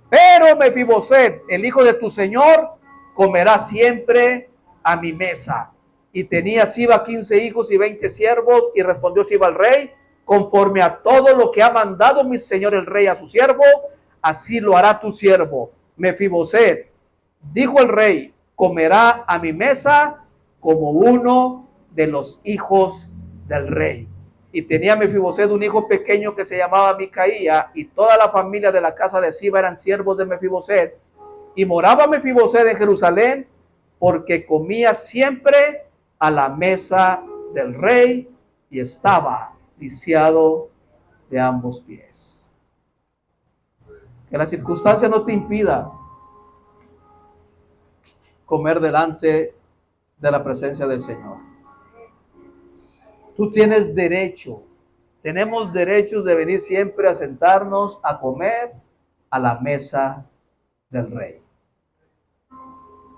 Pero Mefiboset, el hijo de tu señor, comerá siempre a mi mesa. Y tenía Siba 15 hijos y 20 siervos, y respondió Siba al rey: conforme a todo lo que ha mandado mi señor el rey a su siervo, así lo hará tu siervo. Mefiboset, dijo el rey, comerá a mi mesa como uno de los hijos del rey. Y tenía Mefiboset un hijo pequeño que se llamaba Micaía, y toda la familia de la casa de Siba eran siervos de Mefiboset. Y moraba Mefiboset en Jerusalén, porque comía siempre a la mesa del rey y estaba lisiado de ambos pies. Que la circunstancia no te impida comer delante de la presencia del Señor. Tú tienes derecho, tenemos derechos de venir siempre a sentarnos a comer a la mesa del rey.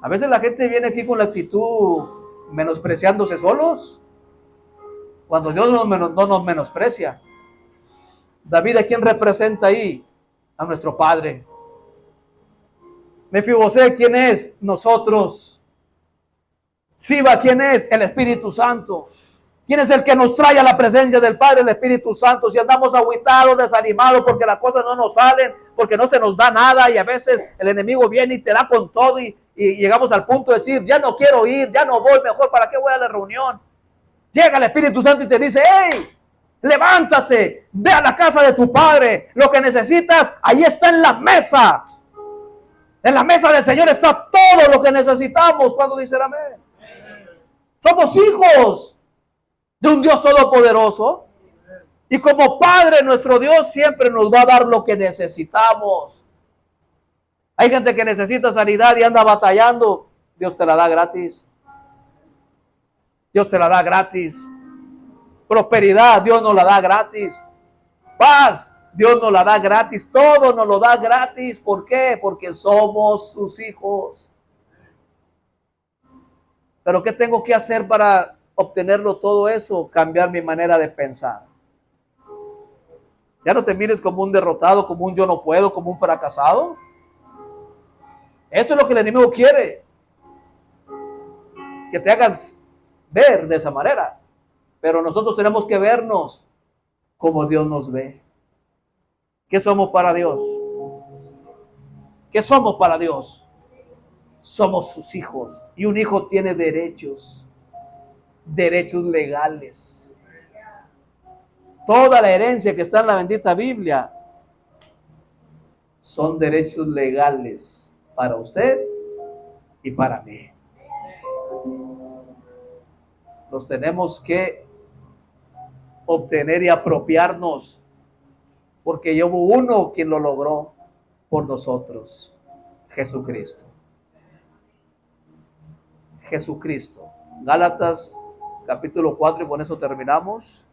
A veces la gente viene aquí con la actitud menospreciándose solos, cuando Dios no nos menosprecia. David, ¿a quién representa ahí? A nuestro Padre. Mefiboset, ¿quién es? Nosotros. Siba, ¿quién es? El Espíritu Santo. ¿Quién es el que nos trae a la presencia del Padre? El Espíritu Santo. Si andamos agüitados, desanimados porque las cosas no nos salen, porque no se nos da nada, y a veces el enemigo viene y te da con todo, y llegamos al punto de decir: ya no quiero ir, ya no voy, mejor ¿para qué voy a la reunión? Llega el Espíritu Santo y te dice: hey, levántate, ve a la casa de tu Padre, lo que necesitas, ahí está en la mesa. En la mesa del Señor está todo lo que necesitamos. ¿Cuándo dicen amén? Somos hijos de un Dios todopoderoso, y como Padre nuestro Dios siempre nos va a dar lo que necesitamos. Hay gente que necesita sanidad y anda batallando. Dios te la da gratis. Dios te la da gratis. Prosperidad, Dios nos la da gratis. Paz, Dios nos la da gratis. Todo nos lo da gratis. ¿Por qué? Porque somos sus hijos. Pero ¿qué tengo que hacer para obtenerlo todo eso? Cambiar mi manera de pensar. Ya no te mires como un derrotado, como un yo no puedo, como un fracasado. Eso es lo que el enemigo quiere. Que te hagas ver de esa manera. Pero nosotros tenemos que vernos como Dios nos ve. ¿Qué somos para Dios? ¿Qué somos para Dios? Somos sus hijos. Y un hijo tiene derechos. Derechos legales. Toda la herencia que está en la bendita Biblia son derechos legales para usted y para mí. Los tenemos que obtener y apropiarnos, porque ya hubo uno quien lo logró por nosotros: Jesucristo. Jesucristo. Gálatas capítulo 4, y con eso terminamos.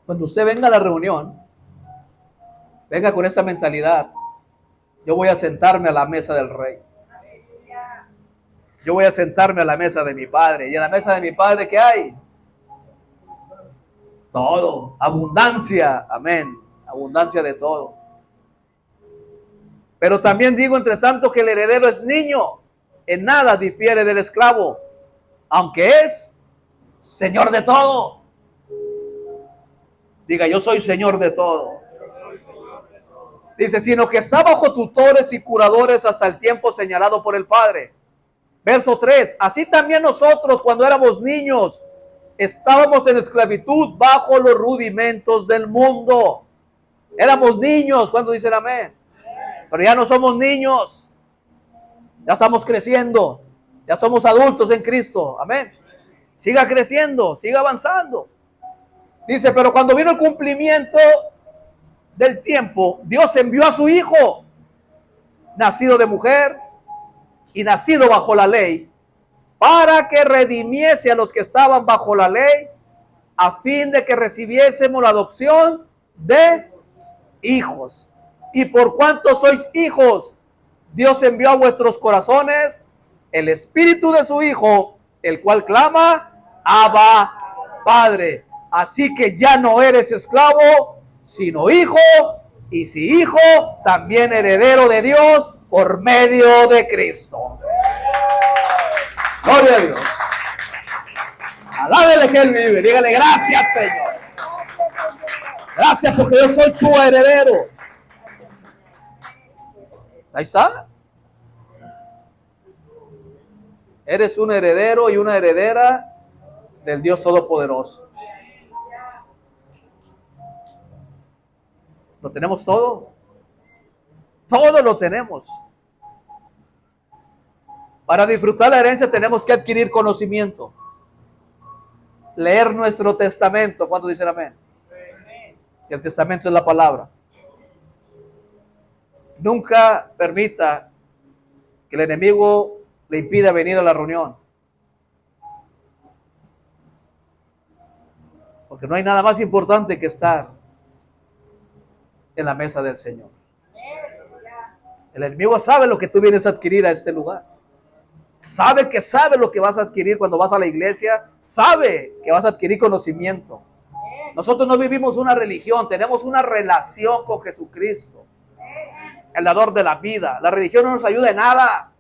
Cuando usted venga a la reunión, venga con esta mentalidad: yo voy a sentarme a la mesa del Rey. Yo voy a sentarme a la mesa de mi Padre. ¿Y en la mesa de mi Padre qué hay? Todo. Abundancia. Amén. Abundancia de todo. Pero también digo, entre tanto, que el heredero es niño, en nada difiere del esclavo, aunque es señor de todo. Diga, yo soy señor de todo. Dice, sino que está bajo tutores y curadores hasta el tiempo señalado por el Padre. Verso 3, así también nosotros cuando éramos niños estábamos en esclavitud bajo los rudimentos del mundo. Éramos niños, cuando dicen amén. Pero ya no somos niños, ya estamos creciendo, ya somos adultos en Cristo, amén. Siga creciendo, siga avanzando. Dice, pero cuando vino el cumplimiento del tiempo, Dios envió a su Hijo, nacido de mujer y nacido bajo la ley, para que redimiese a los que estaban bajo la ley, a fin de que recibiésemos la adopción de hijos. Y por cuanto sois hijos, Dios envió a vuestros corazones el espíritu de su Hijo, el cual clama, Abba, Padre. Así que ya no eres esclavo, sino hijo, y si hijo, también heredero de Dios por medio de Cristo. Gloria a Dios. Alábele que Él vive. Dígale gracias, Señor. Gracias porque yo soy tu heredero. Ahí está. Eres un heredero y una heredera del Dios Todopoderoso. Lo tenemos todo. Todo lo tenemos. Para disfrutar la herencia tenemos que adquirir conocimiento. Leer nuestro testamento. ¿Cuántos dicen amén? Y el testamento es la palabra. Nunca permita que el enemigo le impida venir a la reunión. Porque no hay nada más importante que estar en la mesa del Señor. El enemigo sabe lo que tú vienes a adquirir a este lugar. Sabe lo que vas a adquirir cuando vas a la iglesia. Sabe que vas a adquirir conocimiento. Nosotros no vivimos una religión, tenemos una relación con Jesucristo, el dador de la vida. La religión no nos ayuda en nada.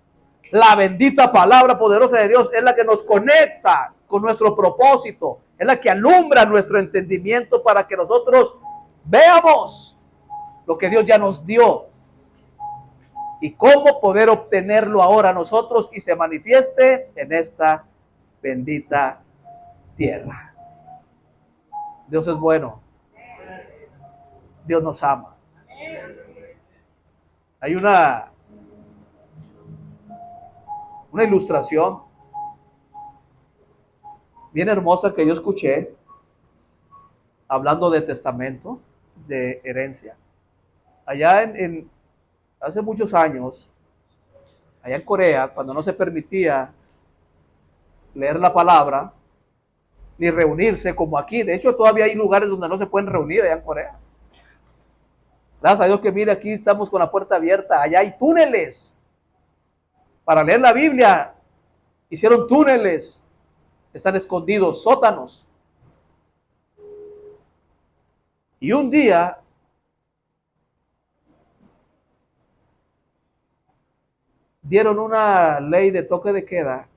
La bendita palabra poderosa de Dios es la que nos conecta con nuestro propósito. Es la que alumbra nuestro entendimiento para que nosotros veamos lo que Dios ya nos dio y cómo poder obtenerlo ahora nosotros y se manifieste en esta bendita tierra. Dios es bueno. Dios nos ama. Hay una ilustración bien hermosa que yo escuché hablando de testamento, de herencia. Allá hace muchos años, allá en Corea, cuando no se permitía leer la palabra, ni reunirse como aquí. De hecho, todavía hay lugares donde no se pueden reunir allá en Corea. Gracias a Dios que mire, aquí estamos con la puerta abierta. Allá hay túneles. Para leer la Biblia, hicieron túneles. Están escondidos, sótanos. Y un día, dieron una ley de toque de queda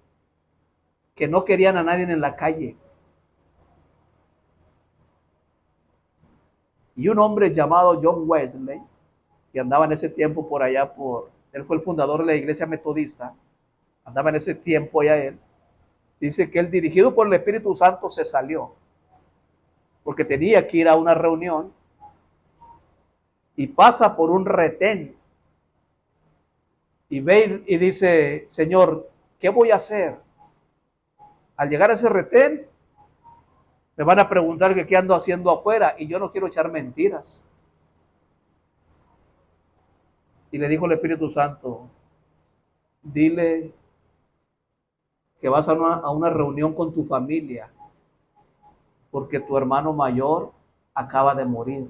que no querían a nadie en la calle. Y un hombre llamado John Wesley, que andaba en ese tiempo por allá, él fue el fundador de la iglesia metodista, andaba en ese tiempo allá él, dice que él, dirigido por el Espíritu Santo, se salió, porque tenía que ir a una reunión, y pasa por un retén, y ve y dice, Señor, ¿qué voy a hacer? Al llegar a ese retén, me van a preguntar que qué ando haciendo afuera y yo no quiero echar mentiras. Y le dijo el Espíritu Santo, dile que vas a una reunión con tu familia porque tu hermano mayor acaba de morir.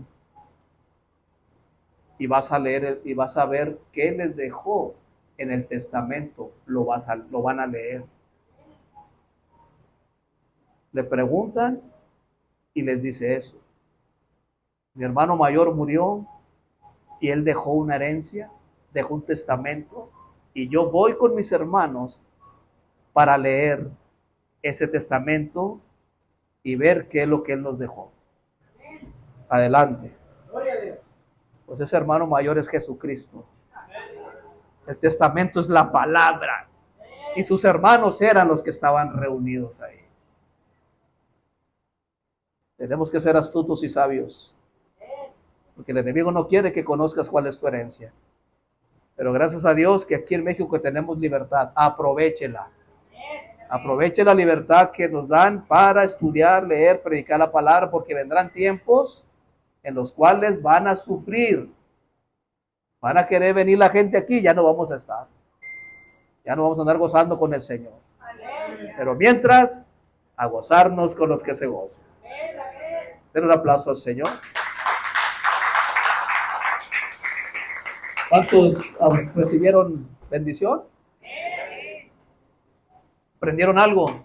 Y vas a leer y vas a ver qué les dejó en el testamento lo van a leer. Le preguntan y les dice eso. Mi hermano mayor murió y él dejó una herencia, dejó un testamento, y yo voy con mis hermanos para leer ese testamento y ver qué es lo que él nos dejó. Adelante. Pues ese hermano mayor es Jesucristo. El testamento es la palabra. Y sus hermanos eran los que estaban reunidos ahí. Tenemos que ser astutos y sabios. Porque el enemigo no quiere que conozcas cuál es tu herencia. Pero gracias a Dios que aquí en México tenemos libertad. Aprovéchela. Aproveche la libertad que nos dan para estudiar, leer, predicar la palabra, porque vendrán tiempos en los cuales van a sufrir. Van a querer venir la gente aquí, ya no vamos a estar. Ya no vamos a andar gozando con el Señor. Pero mientras, a gozarnos con los que se gozan. Den un aplauso al Señor. ¿Cuántos recibieron bendición? ¿Aprendieron algo?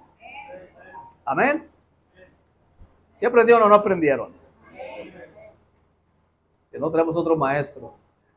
Amén. ¿Sí aprendieron o no aprendieron? Si no, tenemos otro maestro.